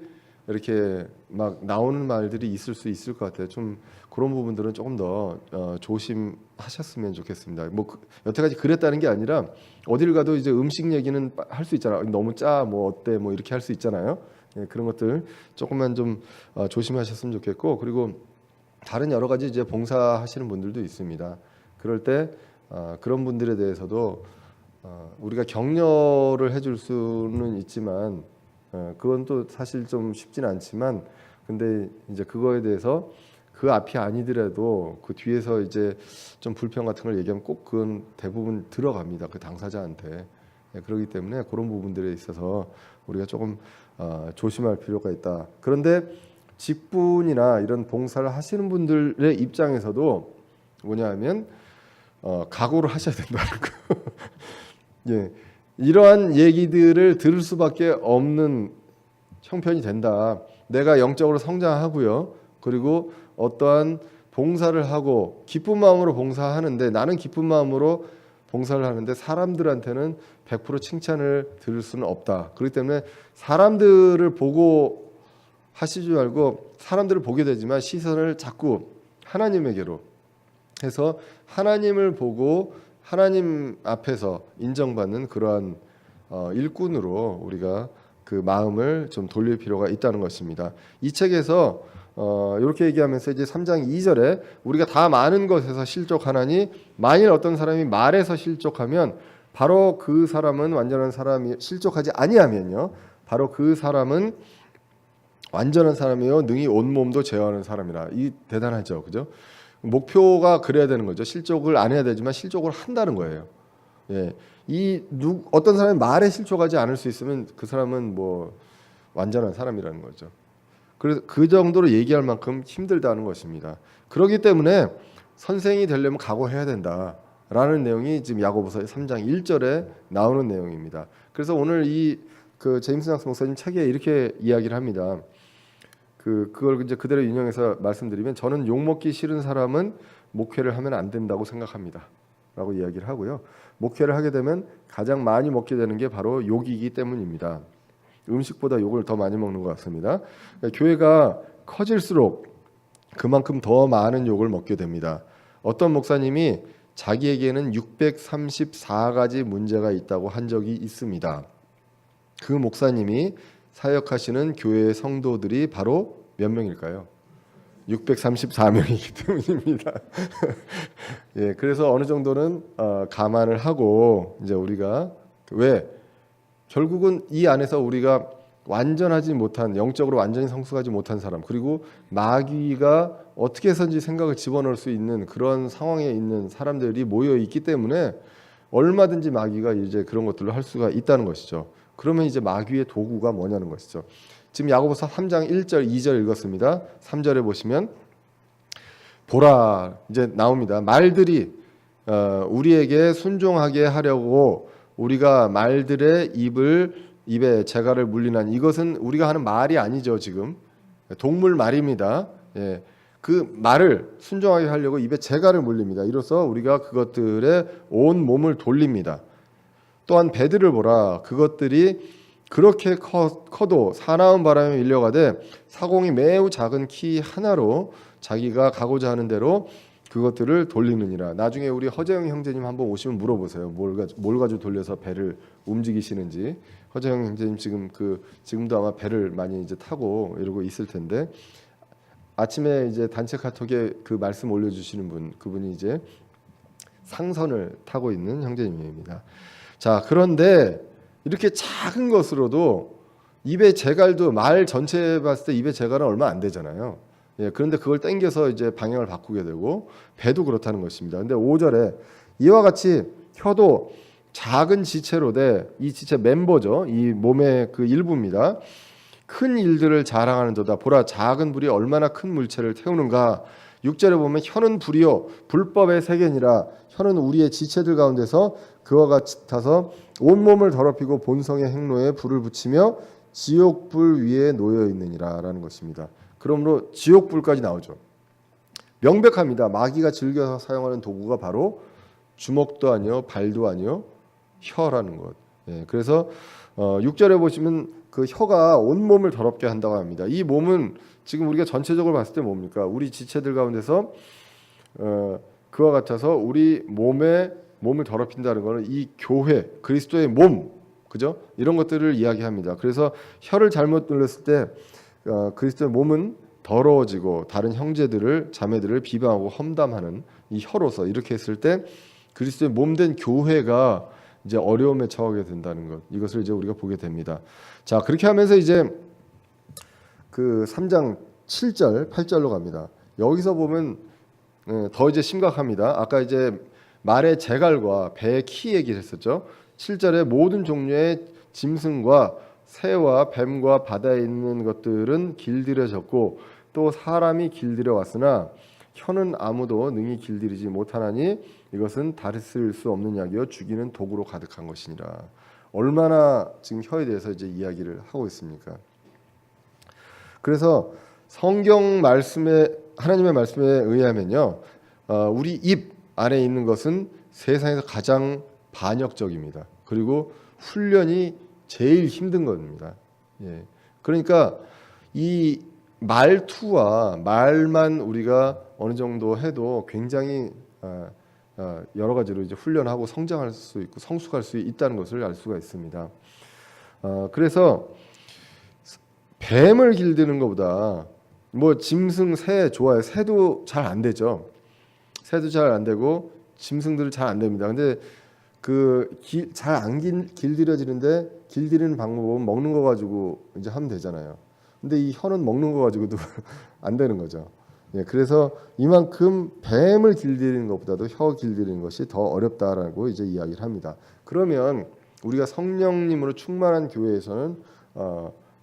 이렇게 막 나오는 말들이 있을 수 있을 것 같아요. 좀 그런 부분들은 조금 더 조심하셨으면 좋겠습니다. 뭐 여태까지 그랬다는 게 아니라 어딜 가도 이제 음식 얘기는 할 수 있잖아요. 너무 짜, 뭐 어때, 뭐 이렇게 할 수 있잖아요. 예, 그런 것들 조금만 좀 조심하셨으면 좋겠고, 그리고 다른 여러 가지 이제 봉사하시는 분들도 있습니다. 그럴 때 그런 분들에 대해서도 우리가 격려를 해줄 수는 있지만 그건 또 사실 좀 쉽지는 않지만, 근데 이제 그거에 대해서 그 앞이 아니더라도 그 뒤에서 이제 좀 불평 같은 걸 얘기하면 꼭 그건 대부분 들어갑니다. 그 당사자한테. 그렇기 때문에 그런 부분들에 있어서 우리가 조금 조심할 필요가 있다. 그런데 직분이나 이런 봉사를 하시는 분들의 입장에서도 뭐냐하면 각오를 하셔야 된다는 거. 예, 이러한 얘기들을 들을 수밖에 없는 형편이 된다. 내가 영적으로 성장하고요. 그리고 어떠한 봉사를 하고 기쁜 마음으로 봉사하는데, 나는 기쁜 마음으로 봉사를 하는데 사람들한테는 100% 칭찬을 들을 수는 없다. 그렇기 때문에 사람들을 보고 하시지 말고 사람들을 보게 되지만 시선을 자꾸 하나님에게로 해서 하나님을 보고 하나님 앞에서 인정받는 그러한 일꾼으로 우리가 그 마음을 좀 돌릴 필요가 있다는 것입니다. 이 책에서 이렇게 얘기하면서 이제 3장 2절에 우리가 다 많은 것에서 실족하나니 만일 어떤 사람이 말에서 실족하면 바로 그 사람은 완전한 사람이, 실족하지 아니하면요 바로 그 사람은 완전한 사람이요 능히 온 몸도 제어하는 사람이라. 이 대단하죠, 그죠? 목표가 그래야 되는 거죠. 실족을 안 해야 되지만 실족을 한다는 거예요. 예, 어떤 사람이 말에 실족하지 않을 수 있으면 그 사람은 뭐 완전한 사람이라는 거죠. 그래서 그 정도로 얘기할 만큼 힘들다는 것입니다. 그렇기 때문에 선생이 되려면 각오해야 된다라는 내용이 지금 야고보서 3장 1절에 나오는 내용입니다. 그래서 오늘 그 제임스 낙스 목사님 책에 이렇게 이야기를 합니다. 그걸 이제 그대로 인용해서 말씀드리면, 저는 욕 먹기 싫은 사람은 목회를 하면 안 된다고 생각합니다라고 이야기를 하고요. 목회를 하게 되면 가장 많이 먹게 되는 게 바로 욕이기 때문입니다. 음식보다 욕을 더 많이 먹는 것 같습니다. 교회가 커질수록 그만큼 더 많은 욕을 먹게 됩니다. 어떤 목사님이 자기에게는 634가지 문제가 있다고 한 적이 있습니다. 그 목사님이 사역하시는 교회의 성도들이 바로 몇 명일까요? 634명이기 때문입니다. 예, 그래서 어느 정도는 감안을 하고 이제 우리가 왜 결국은 이 안에서 우리가 완전하지 못한, 영적으로 완전히 성숙하지 못한 사람, 그리고 마귀가 어떻게 해서든지 생각을 집어넣을 수 있는 그런 상황에 있는 사람들이 모여 있기 때문에 얼마든지 마귀가 이제 그런 것들을 할 수가 있다는 것이죠. 그러면 이제 마귀의 도구가 뭐냐는 것이죠. 지금 야고보서 3장 1절 2절 읽었습니다. 3절에 보시면 보라 이제 나옵니다. 말들이 우리에게 순종하게 하려고 우리가 말들의 입에 재갈을 물리나니 이것은 우리가 하는 말이 아니죠. 지금 동물 말입니다. 예. 그 말을 순종하게 하려고 입에 재갈을 물립니다. 이로써 우리가 그것들의 온 몸을 돌립니다. 또한 배들을 보라. 그것들이 그렇게 커도 사나운 바람에 밀려가되 사공이 매우 작은 키 하나로 자기가 가고자 하는 대로 그것들을 돌리느니라. 나중에 우리 허재영 형제님 한번 오시면 물어보세요. 뭘 가지고 돌려서 배를 움직이시는지. 허재영 형제님 지금도 아마 배를 많이 이제 타고 이러고 있을 텐데 아침에 이제 단체 카톡에 그 말씀 올려주시는 분, 그분이 이제 상선을 타고 있는 형제님입니다. 자, 그런데 이렇게 작은 것으로도 입에 재갈도 말 전체에 봤을 때 입에 재갈은 얼마 안 되잖아요. 예, 그런데 그걸 땡겨서 이제 방향을 바꾸게 되고 배도 그렇다는 것입니다. 근데 5절에 이와 같이 혀도 작은 지체로 이 지체 멤버죠. 이 몸의 그 일부입니다. 큰 일들을 자랑하는 자다. 보라 작은 불이 얼마나 큰 물체를 태우는가. 6절에 보면 혀는 불이요 불법의 세계니라. 혀는 우리의 지체들 가운데서 그와 같아서 온몸을 더럽히고 본성의 행로에 불을 붙이며 지옥불 위에 놓여 있느니라 라는 것입니다. 그러므로 지옥불까지 나오죠. 명백합니다. 마귀가 즐겨서 사용하는 도구가 바로 주먹도 아니요 발도 아니요 혀라는 것. 예, 그래서 6절에 보시면 그 혀가 온몸을 더럽게 한다고 합니다. 이 몸은 지금 우리가 전체적으로 봤을 때 뭡니까? 우리 지체들 가운데서 그와 같아서 우리 몸을 더럽힌다는 것은 이 교회, 그리스도의 몸, 그죠? 이런 것들을 이야기합니다. 그래서 혀를 잘못 눌렀을 때 그리스도의 몸은 더러워지고 다른 형제들을 자매들을 비방하고 험담하는 이 혀로서 이렇게 했을 때 그리스도의 몸된 교회가 이제 어려움에 처하게 된다는 것, 이것을 이제 우리가 보게 됩니다. 자, 그렇게 하면서 이제 그 3장 7절, 8절로 갑니다. 여기서 보면 더 이제 심각합니다. 아까 이제 말의 재갈과 배의 키 얘기를 했었죠. 7절에 모든 종류의 짐승과 새와 뱀과 바다에 있는 것들은 길들여졌고 또 사람이 길들여 왔으나 혀는 아무도 능히 길들이지 못하나니 이것은 다스릴 수 없는 약이요 죽이는 독으로 가득한 것이니라. 얼마나 지금 혀에 대해서 이제 이야기를 하고 있습니까? 그래서 성경 말씀에 하나님의 말씀에 의하면요, 우리 입 안에 있는 것은 세상에서 가장 반역적입니다. 그리고 훈련이 제일 힘든 겁니다. 예. 그러니까 이 말투와 말만 우리가 어느 정도 해도 굉장히 여러 가지로 이제 훈련하고 성장할 수 있고 성숙할 수 있다는 것을 알 수가 있습니다. 그래서 뱀을 길드는 것보다 뭐 짐승, 새 좋아요. 새도 잘 안 되죠. 새도 잘 안 되고 짐승들은 잘 안 됩니다. 근데 그 잘 안 길들여지는데 길들이는 방법은 먹는 거 가지고 이제 하면 되잖아요. 근데 이 혀는 먹는 거 가지고도 안 되는 거죠. 예, 그래서 이만큼 뱀을 길들이는 것보다도 혀 길들이는 것이 더 어렵다라고 이제 이야기를 합니다. 그러면 우리가 성령님으로 충만한 교회에서는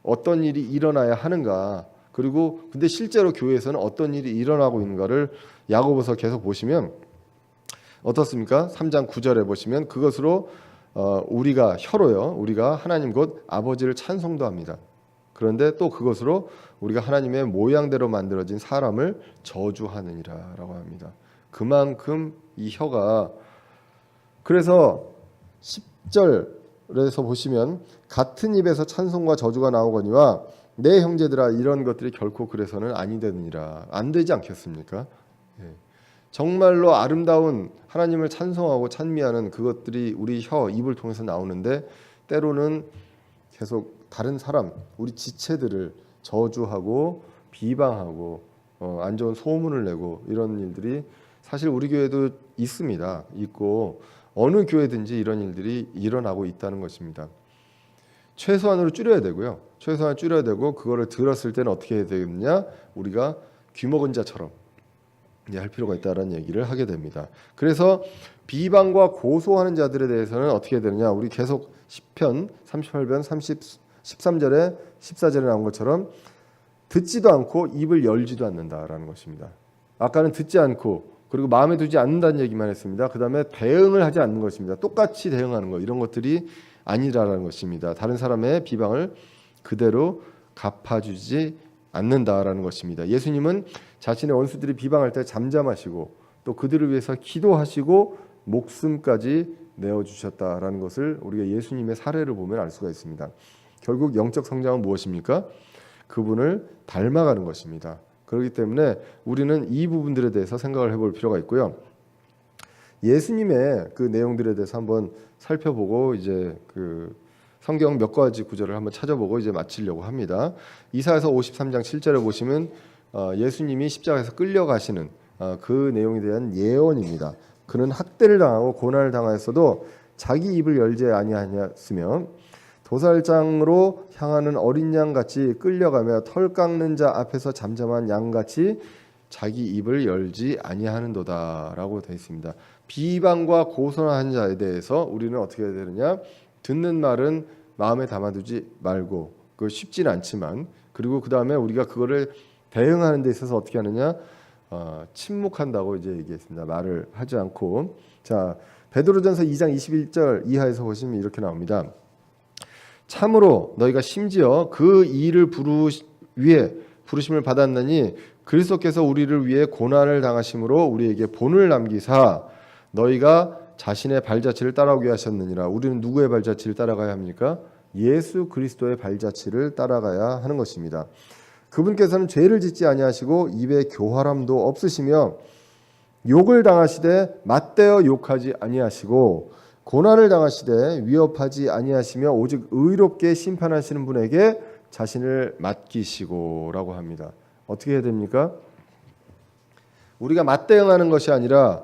어떤 일이 일어나야 하는가? 그리고 근데 실제로 교회에서는 어떤 일이 일어나고 있는가를 야고보서 계속 보시면 어떻습니까? 3장 9절에 보시면 그것으로 우리가 혀로요. 우리가 하나님 곧 아버지를 찬송도 합니다. 그런데 또 그것으로 우리가 하나님의 모양대로 만들어진 사람을 저주하느니라라고 합니다. 그만큼 이 혀가 그래서 10절에서 보시면 같은 입에서 찬송과 저주가 나오거니와 내 형제들아 이런 것들이 결코 그래서는 아니 되느니라. 안 되지 않겠습니까? 예. 정말로 아름다운 하나님을 찬송하고 찬미하는 그것들이 우리 혀, 입을 통해서 나오는데 때로는 계속 다른 사람, 우리 지체들을 저주하고 비방하고 안 좋은 소문을 내고 이런 일들이 사실 우리 교회도 있습니다. 있고 어느 교회든지 이런 일들이 일어나고 있다는 것입니다. 최소한으로 줄여야 되고요. 최소한 줄여야 되고 그거를 들었을 때는 어떻게 해야 되느냐? 우리가 귀먹은 자처럼 할 필요가 있다라는 얘기를 하게 됩니다. 그래서 비방과 고소하는 자들에 대해서는 어떻게 해야 되느냐? 우리 계속 시편 38편 13절에 14절에 나온 것처럼 듣지도 않고 입을 열지도 않는다라는 것입니다. 아까는 듣지 않고 그리고 마음에 두지 않는다는 얘기만 했습니다. 그 다음에 대응을 하지 않는 것입니다. 똑같이 대응하는 것, 이런 것들이 아니라는 것입니다. 다른 사람의 비방을 그대로 갚아주지 않는다라는 것입니다. 예수님은 자신의 원수들이 비방할 때 잠잠하시고 또 그들을 위해서 기도하시고 목숨까지 내어주셨다라는 것을 우리가 예수님의 사례를 보면 알 수가 있습니다. 결국 영적 성장은 무엇입니까? 그분을 닮아가는 것입니다. 그렇기 때문에 우리는 이 부분들에 대해서 생각을 해볼 필요가 있고요. 예수님의 그 내용들에 대해서 한번 살펴보고 이제 그 성경 몇 가지 구절을 한번 찾아보고 이제 마치려고 합니다. 이사야서 53장 7절에 보시면 예수님이 십자가에서 끌려가시는 그 내용에 대한 예언입니다. 그는 학대를 당하고 고난을 당하였어도 자기 입을 열지 아니하였으며 도살장으로 향하는 어린 양같이 끌려가며 털 깎는 자 앞에서 잠잠한 양같이 자기 입을 열지 아니하는도다라고 되어 있습니다. 비방과 고소한 자에 대해서 우리는 어떻게 해야 되느냐? 듣는 말은 마음에 담아두지 말고, 그 쉽진 않지만, 그리고 그 다음에 우리가 그거를 대응하는 데 있어서 어떻게 하느냐? 침묵한다고 이제 얘기했습니다. 말을 하지 않고. 자, 베드로전서 2장 21절 이하에서 보시면 이렇게 나옵니다. 참으로 너희가 심지어 그 일을 위해 부르심을 받았느니 그리스도께서 우리를 위해 고난을 당하심으로 우리에게 본을 남기사 너희가 자신의 발자취를 따라오게 하셨느니라. 우리는 누구의 발자취를 따라가야 합니까? 예수 그리스도의 발자취를 따라가야 하는 것입니다. 그분께서는 죄를 짓지 아니하시고 입에 교활함도 없으시며 욕을 당하시되 맞대어 욕하지 아니하시고 고난을 당하시되 위협하지 아니하시며 오직 의롭게 심판하시는 분에게 자신을 맡기시고라고 합니다. 어떻게 해야 됩니까? 우리가 맞대응하는 것이 아니라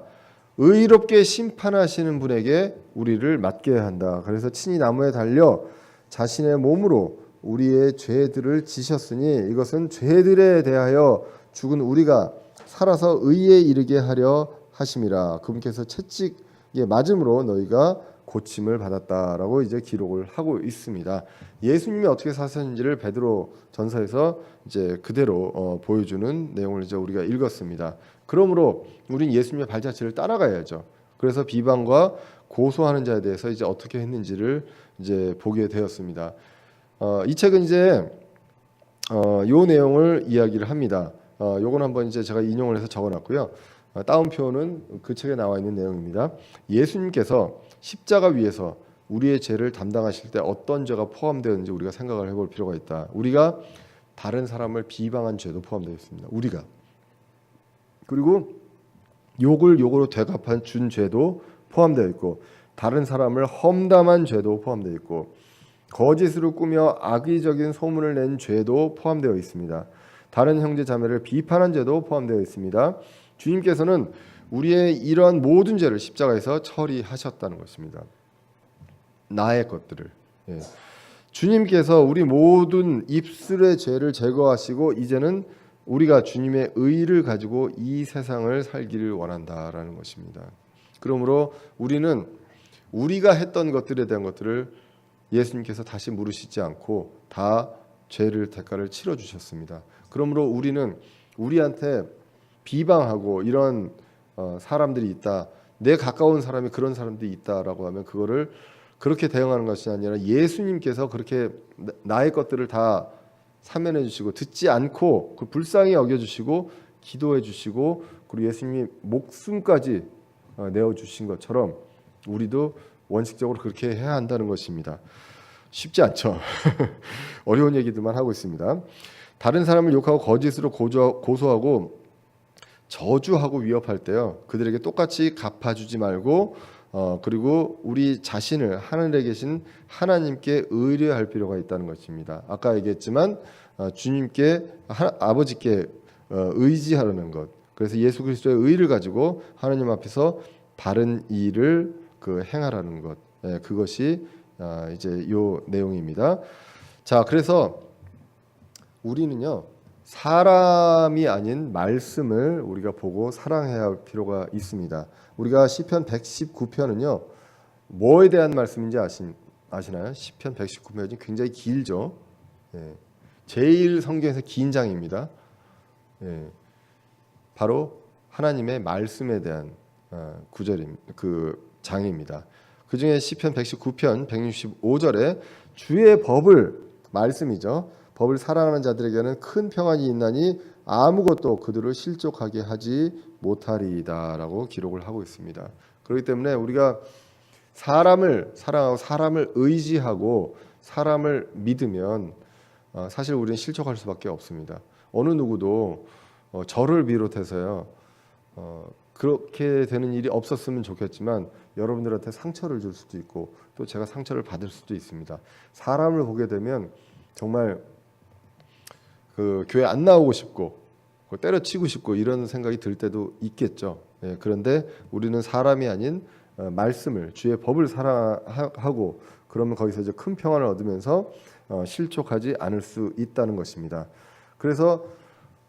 의롭게 심판하시는 분에게 우리를 맡겨야 한다. 그래서 친히 나무에 달려 자신의 몸으로 우리의 죄들을 지셨으니 이것은 죄들에 대하여 죽은 우리가 살아서 의에 이르게 하려 하심이라. 그분께서 채찍에 맞음으로 너희가 고침을 받았다라고 이제 기록을 하고 있습니다. 예수님이 어떻게 사셨는지를 베드로 전서에서 이제 그대로 보여주는 내용을 이제 우리가 읽었습니다. 그러므로 우린 예수님의 발자취를 따라가야죠. 그래서 비방과 고소하는 자에 대해서 이제 어떻게 했는지를 이제 보게 되었습니다. 이 책은 이제 요 내용을 이야기를 합니다. 요건 한번 이제 제가 인용을 해서 적어놨고요. 따옴표는 그 책에 나와 있는 내용입니다. 예수님께서 십자가 위에서 우리의 죄를 담당하실 때 어떤 죄가 포함되었는지 우리가 생각을 해볼 필요가 있다. 우리가 다른 사람을 비방한 죄도 포함되어 있습니다. 우리가. 그리고 욕을 욕으로 되갚아 준 죄도 포함되어 있고 다른 사람을 험담한 죄도 포함되어 있고 거짓으로 꾸며 악의적인 소문을 낸 죄도 포함되어 있습니다. 다른 형제 자매를 비판한 죄도 포함되어 있습니다. 주님께서는 우리의 이러한 모든 죄를 십자가에서 처리하셨다는 것입니다. 나의 것들을. 주님께서 우리 모든 입술의 죄를 제거하시고 이제는 우리가 주님의 의를 가지고 이 세상을 살기를 원한다라는 것입니다. 그러므로 우리는 우리가 했던 것들에 대한 것들을 예수님께서 다시 물으시지 않고 다 죄를 대가를 치러 주셨습니다. 그러므로 우리는 우리한테 비방하고 이런 사람들이 있다. 내 가까운 사람이 그런 사람들이 있다라고 하면 그거를 그렇게 대응하는 것이 아니라 예수님께서 그렇게 나의 것들을 다 사면해 주시고 듣지 않고 그 불쌍히 여겨 주시고 기도해 주시고 그리고 예수님이 목숨까지 내어 주신 것처럼 우리도 원칙적으로 그렇게 해야 한다는 것입니다. 쉽지 않죠. 어려운 얘기들만 하고 있습니다. 다른 사람을 욕하고 거짓으로 고소하고 저주하고 위협할 때요. 그들에게 똑같이 갚아주지 말고 그리고 우리 자신을 하늘에 계신 하나님께 의뢰할 필요가 있다는 것입니다. 아까 얘기했지만 주님께 아버지께 의지하려는 것. 그래서 예수 그리스도의 의를 가지고 하나님 앞에서 바른 일을 행하라는 것. 그것이 이제 요 내용입니다. 자, 그래서 우리는요. 사람이 아닌 말씀을 우리가 보고 사랑해야 할 필요가 있습니다. 우리가 시편 119편은요. 뭐에 대한 말씀인지 아시나요? 시편 119편이 굉장히 길죠. 제일 성경에서 긴 장입니다. 바로 하나님의 말씀에 대한 그 장입니다. 그 중에 시편 119편 165절에 주의 법을 말씀이죠. 법을 사랑하는 자들에게는 큰 평안이 있나니 아무것도 그들을 실족하게 하지 못하리이다라고 기록을 하고 있습니다. 그렇기 때문에 우리가 사람을 사랑하고 사람을 의지하고 사람을 믿으면 사실 우리는 실족할 수밖에 없습니다. 어느 누구도 저를 비롯해서요 그렇게 되는 일이 없었으면 좋겠지만 여러분들한테 상처를 줄 수도 있고 또 제가 상처를 받을 수도 있습니다. 사람을 보게 되면 정말 그 교회 안 나오고 싶고 때려치고 싶고 이런 생각이 들 때도 있겠죠. 예, 그런데 우리는 사람이 아닌 말씀을 주의 법을 사랑하고 그러면 거기서 이제 큰 평안을 얻으면서 실족하지 않을 수 있다는 것입니다. 그래서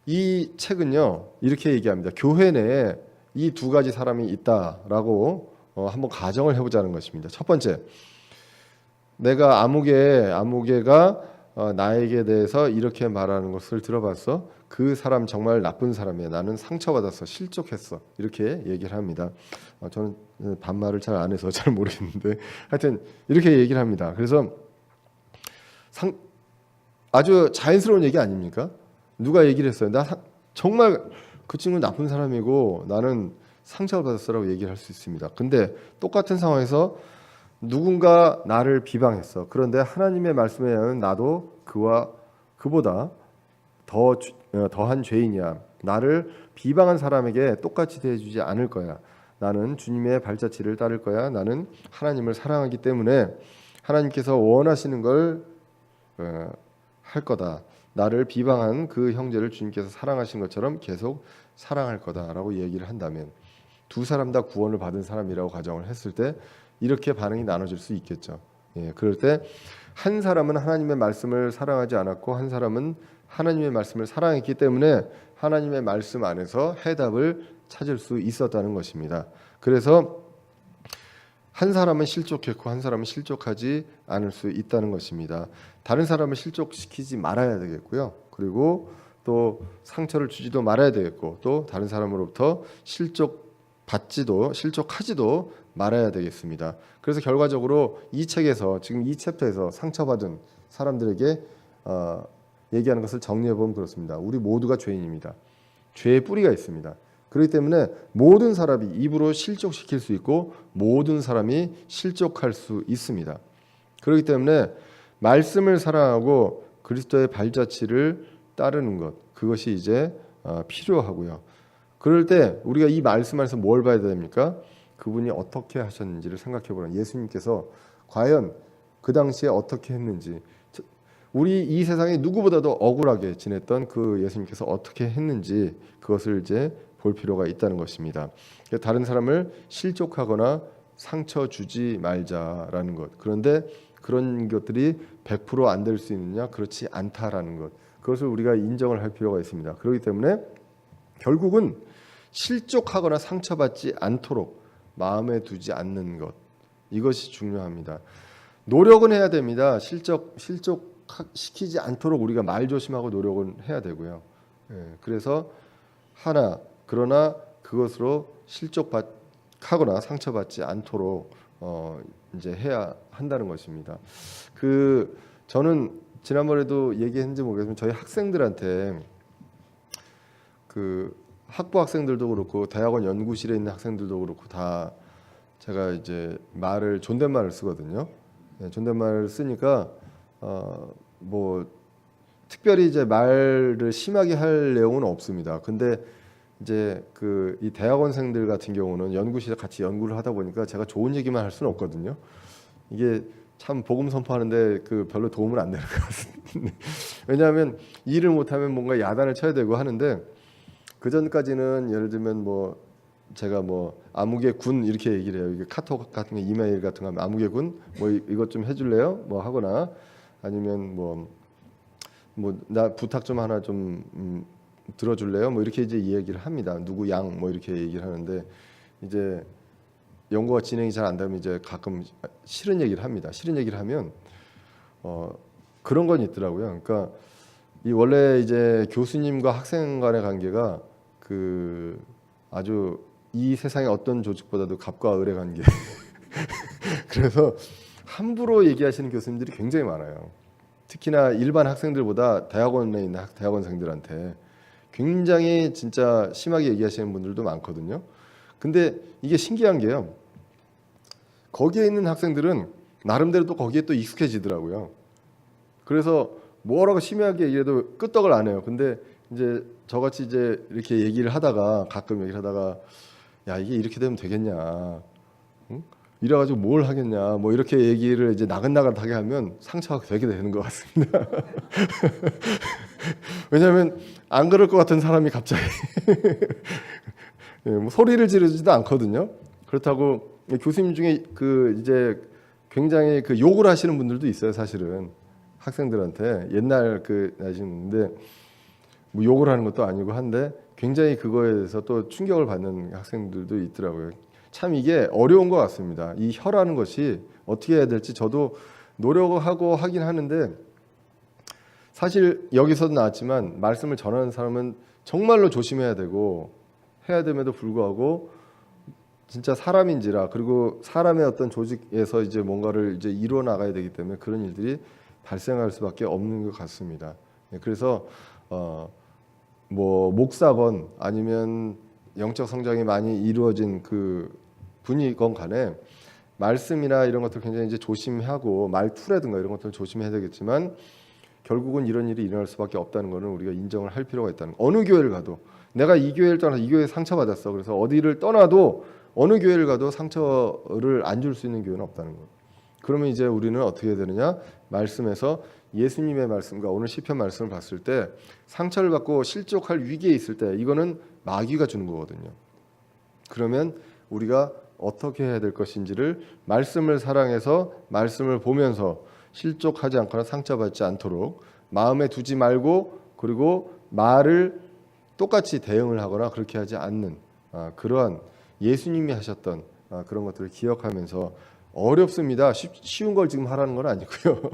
이 책은요 이렇게 얘기합니다. 교회 내에 이 두 가지 사람이 있다라고 한번 가정을 해보자는 것입니다. 첫 번째, 내가 아무개가 나에게 대해서 이렇게 말하는 것을 들어봤어. 그 사람 정말 나쁜 사람이야. 나는 상처받았어. 실족했어. 이렇게 얘기를 합니다. 저는 반말을 잘 안 해서 잘 모르겠는데 하여튼 이렇게 얘기를 합니다. 그래서 아주 자연스러운 얘기 아닙니까? 누가 얘기를 했어요. 정말 그 친구는 나쁜 사람이고 나는 상처를 받았어라고 얘기를 할 수 있습니다. 근데 똑같은 상황에서 누군가 나를 비방했어. 그런데 하나님의 말씀에 의하면 나도 그보다 더한 죄인이야. 나를 비방한 사람에게 똑같이 대해주지 않을 거야. 나는 주님의 발자취를 따를 거야. 나는 하나님을 사랑하기 때문에 하나님께서 원하시는 걸 할 거다. 나를 비방한 그 형제를 주님께서 사랑하신 것처럼 계속 사랑할 거다라고 얘기를 한다면 두 사람 다 구원을 받은 사람이라고 가정을 했을 때 이렇게 반응이 나눠질 수 있겠죠. 예, 그럴 때 한 사람은 하나님의 말씀을 사랑하지 않았고 한 사람은 하나님의 말씀을 사랑했기 때문에 하나님의 말씀 안에서 해답을 찾을 수 있었다는 것입니다. 그래서 한 사람은 실족했고 한 사람은 실족하지 않을 수 있다는 것입니다. 다른 사람을 실족시키지 말아야 되겠고요. 그리고 또 상처를 주지도 말아야 되겠고 또 다른 사람으로부터 실족하지도 말아야 되겠습니다. 그래서 결과적으로 이 책에서 지금 이 챕터에서 상처받은 사람들에게 얘기하는 것을 정리해 보면 그렇습니다. 우리 모두가 죄인입니다. 죄의 뿌리가 있습니다. 그렇기 때문에 모든 사람이 입으로 실족시킬 수 있고 모든 사람이 실족할 수 있습니다. 그렇기 때문에 말씀을 사랑하고 그리스도의 발자취를 따르는 것 그것이 이제 필요하고요. 그럴 때 우리가 이 말씀 안에서 뭘 봐야 됩니까? 그분이 어떻게 하셨는지를 생각해 보라. 예수님께서 과연 그 당시에 어떻게 했는지 우리 이 세상에 누구보다도 억울하게 지냈던 그 예수님께서 어떻게 했는지 그것을 이제 볼 필요가 있다는 것입니다. 다른 사람을 실족하거나 상처 주지 말자라는 것. 그런데 그런 것들이 100% 안 될 수 있느냐? 그렇지 않다라는 것. 그것을 우리가 인정을 할 필요가 있습니다. 그렇기 때문에 결국은 실족하거나 상처받지 않도록 마음에 두지 않는 것. 이것이 중요합니다. 노력은 해야 됩니다. 실족시키지 않도록 우리가 말 조심하고 노력은 해야 되고요. 그래서 그러나 그것으로 실족하거나 상처받지 않도록 이제 해야 한다는 것입니다. 저는 지난번에도 얘기했는지 모르겠지만 저희 학생들한테 학부 학생들도 그렇고 대학원 연구실에 있는 학생들도 그렇고 다 제가 이제 존댓말을 쓰거든요. 존댓말을 쓰니까 뭐 특별히 이제 말을 심하게 할 내용은 없습니다. 근데 이제 이 대학원생들 같은 경우는 연구실에 같이 연구를 하다 보니까 제가 좋은 얘기만 할 수는 없거든요. 이게 참 복음 선포하는데 별로 도움은 안 되는 것 같습니다. 왜냐하면 일을 못하면 뭔가 야단을 쳐야 되고 하는데 그 전까지는 예를 들면 제가 아무개 군 이렇게 얘기를 해요. 이게 카톡 같은 거 이메일 같은 거 하면 아무개 군 이것 좀 해줄래요? 하거나 아니면 나 부탁 좀 하나 좀 들어줄래요? 이렇게 이제 이야기를 합니다. 누구 양 이렇게 얘기를 하는데 이제 연구가 진행이 잘 안 되면 이제 가끔 싫은 얘기를 합니다. 싫은 얘기를 하면 그런 건 있더라고요. 그러니까 이 원래 이제 교수님과 학생 간의 관계가 아주 이 세상의 어떤 조직보다도 갑과 을의 관계. 그래서 함부로 얘기하시는 교수님들이 굉장히 많아요. 특히나 일반 학생들보다 대학원에 있는 대학원생들한테 굉장히 진짜 심하게 얘기하시는 분들도 많거든요. 근데 이게 신기한 게요. 거기에 있는 학생들은 나름대로 또 거기에 또 익숙해지더라고요. 그래서 뭐라고 심하게 얘기해도 끄떡을 안 해요. 근데 이제 저같이 이제 이렇게 얘기를 하다가 가끔 얘기를 하다가 야 이게 이렇게 되면 되겠냐, 응? 이래가지고 뭘 하겠냐, 뭐 이렇게 얘기를 이제 나긋나긋하게 하면 상처가 되게 되는 것 같습니다. 왜냐하면 안 그럴 것 같은 사람이 갑자기 예, 뭐 소리를 지르지도 않거든요. 그렇다고 교수님 중에 그 이제 굉장히 그 욕을 하시는 분들도 있어요. 사실은 학생들한테 옛날 그 나시는데 뭐 욕을 하는 것도 아니고 한데 굉장히 그거에 대해서 또 충격을 받는 학생들도 있더라고요. 참 이게 어려운 것 같습니다. 이 혀라는 것이 어떻게 해야 될지 저도 노력하고 하긴 하는데 사실 여기서도 나왔지만 말씀을 전하는 사람은 정말로 조심해야 되고 해야 됨에도 불구하고 진짜 사람인지라, 그리고 사람의 어떤 조직에서 이제 뭔가를 이제 이루어 나가야 되기 때문에 그런 일들이 발생할 수밖에 없는 것 같습니다. 그래서 뭐 목사건 아니면 영적 성장이 많이 이루어진 그 분이건 간에 말씀이나 이런 것들 굉장히 이제 조심하고 말투라든가 이런 것들 조심해야 되겠지만 결국은 이런 일이 일어날 수밖에 없다는 것은 우리가 인정을 할 필요가 있다는 거. 어느 교회를 가도 내가 이 교회를 떠나서 이 교회에 상처받았어. 그래서 어디를 떠나도 어느 교회를 가도 상처를 안 줄 수 있는 교회는 없다는 거. 그러면 이제 우리는 어떻게 해야 되느냐? 말씀에서 예수님의 말씀과 오늘 시편 말씀을 봤을 때 상처를 받고 실족할 위기에 있을 때 이거는 마귀가 주는 거거든요. 그러면 우리가 어떻게 해야 될 것인지를 말씀을 사랑해서 말씀을 보면서 실족하지 않거나 상처받지 않도록 마음에 두지 말고, 그리고 말을 똑같이 대응을 하거나 그렇게 하지 않는 그러한 예수님이 하셨던 그런 것들을 기억하면서 어렵습니다. 쉬운 걸 지금 하라는 건 아니고요.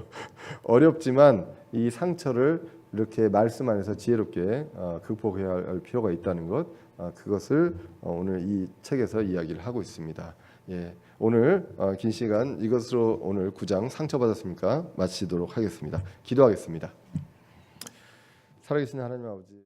어렵지만 이 상처를 이렇게 말씀 안에서 지혜롭게 극복해야 할 필요가 있다는 것, 그것을 오늘 이 책에서 이야기를 하고 있습니다. 예, 오늘 긴 시간 이것으로 오늘 9장 상처받았습니까? 마치도록 하겠습니다. 기도하겠습니다. 살아계신 하나님 아버지,